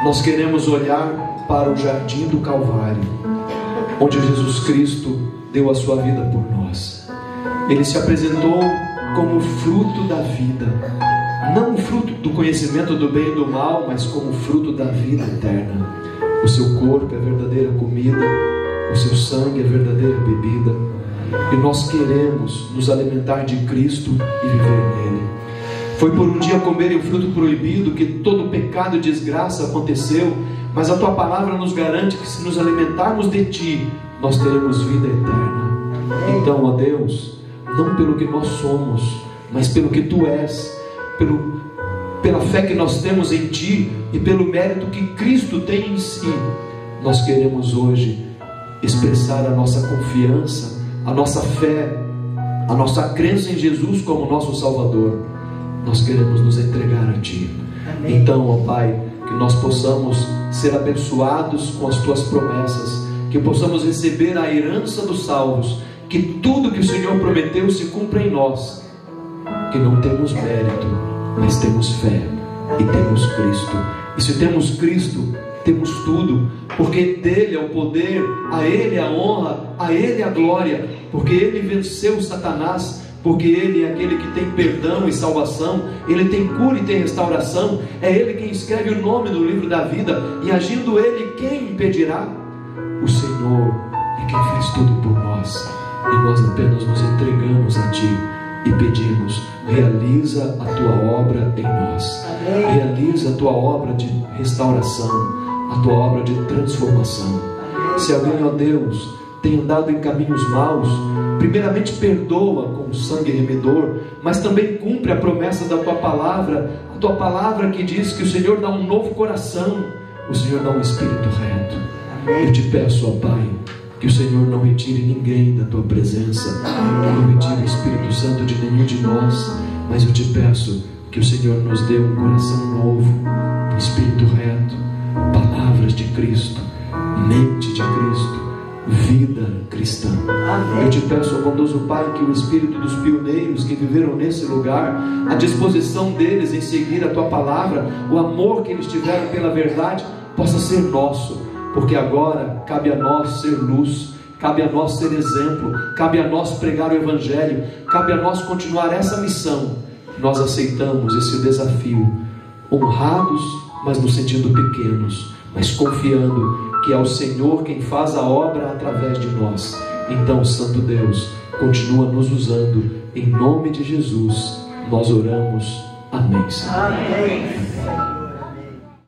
Speaker 6: nós queremos olhar para o jardim do Calvário, onde Jesus Cristo deu a sua vida por nós. Ele se apresentou como fruto da vida, não o fruto do conhecimento do bem e do mal, mas como fruto da vida eterna. O seu corpo é verdadeira comida, o seu sangue é verdadeira bebida, e nós queremos nos alimentar de Cristo e viver nele. Foi por um dia comerem o fruto proibido que todo pecado e desgraça aconteceu, mas a tua palavra nos garante que se nos alimentarmos de ti, nós teremos vida eterna. Então, ó Deus, não pelo que nós somos, mas pelo que tu és, pela fé que nós temos em ti e pelo mérito que Cristo tem em si, nós queremos hoje expressar a nossa confiança, a nossa fé, a nossa crença em Jesus como nosso Salvador. Nós queremos nos entregar a ti. Então, ó Pai, que nós possamos ser abençoados com as tuas promessas, que possamos receber a herança dos salvos, que tudo que o Senhor prometeu se cumpra em nós, que não temos mérito, mas temos fé e temos Cristo. E se temos Cristo, temos tudo, porque dele é o poder, a ele a honra, a ele a glória, porque ele venceu Satanás, porque ele é aquele que tem perdão e salvação, ele tem cura e tem restauração, é ele quem escreve o nome no livro da vida, e agindo ele, quem impedirá? O Senhor é quem faz tudo por nós, e nós apenas nos entregamos a ti e pedimos: realiza a tua obra em nós, realiza a tua obra de restauração, a tua obra de transformação. Se alguém, ó Deus, tem andado em caminhos maus, primeiramente perdoa com o sangue remidor, mas também cumpre a promessa da tua palavra, a tua palavra que diz que o Senhor dá um novo coração, o Senhor dá um espírito reto. Eu te peço, ó Pai, que o Senhor não retire ninguém da tua presença, não retire o Espírito Santo de nenhum de nós, mas eu te peço que o Senhor nos dê um coração novo, um espírito reto, palavras de Cristo, mente de Cristo, vida cristã. Eu te peço, ó bondoso Pai, que o espírito dos pioneiros que viveram nesse lugar, a disposição deles em seguir a tua palavra, o amor que eles tiveram pela verdade, possa ser nosso, porque agora cabe a nós ser luz, cabe a nós ser exemplo, cabe a nós pregar o Evangelho, cabe a nós continuar essa missão. Nós aceitamos esse desafio, honrados, mas no sentido pequenos, mas confiando que é o Senhor quem faz a obra através de nós. Então, Santo Deus, continua nos usando, em nome de Jesus nós oramos. Amém, Senhor.
Speaker 5: Amém.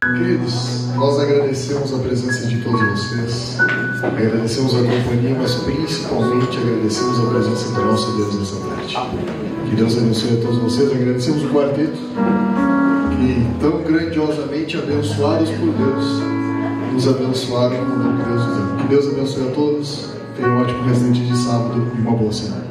Speaker 7: Queridos, nós agradecemos a presença de todos vocês, agradecemos a companhia, mas principalmente agradecemos a presença do nosso Deus nessa tarde. Que Deus abençoe a todos vocês. Agradecemos o quarteto, que tão grandiosamente abençoados por Deus, nos abençoaram como Deus nos ama. Que Deus abençoe a todos. Tenham um ótimo restante de sábado e uma boa semana.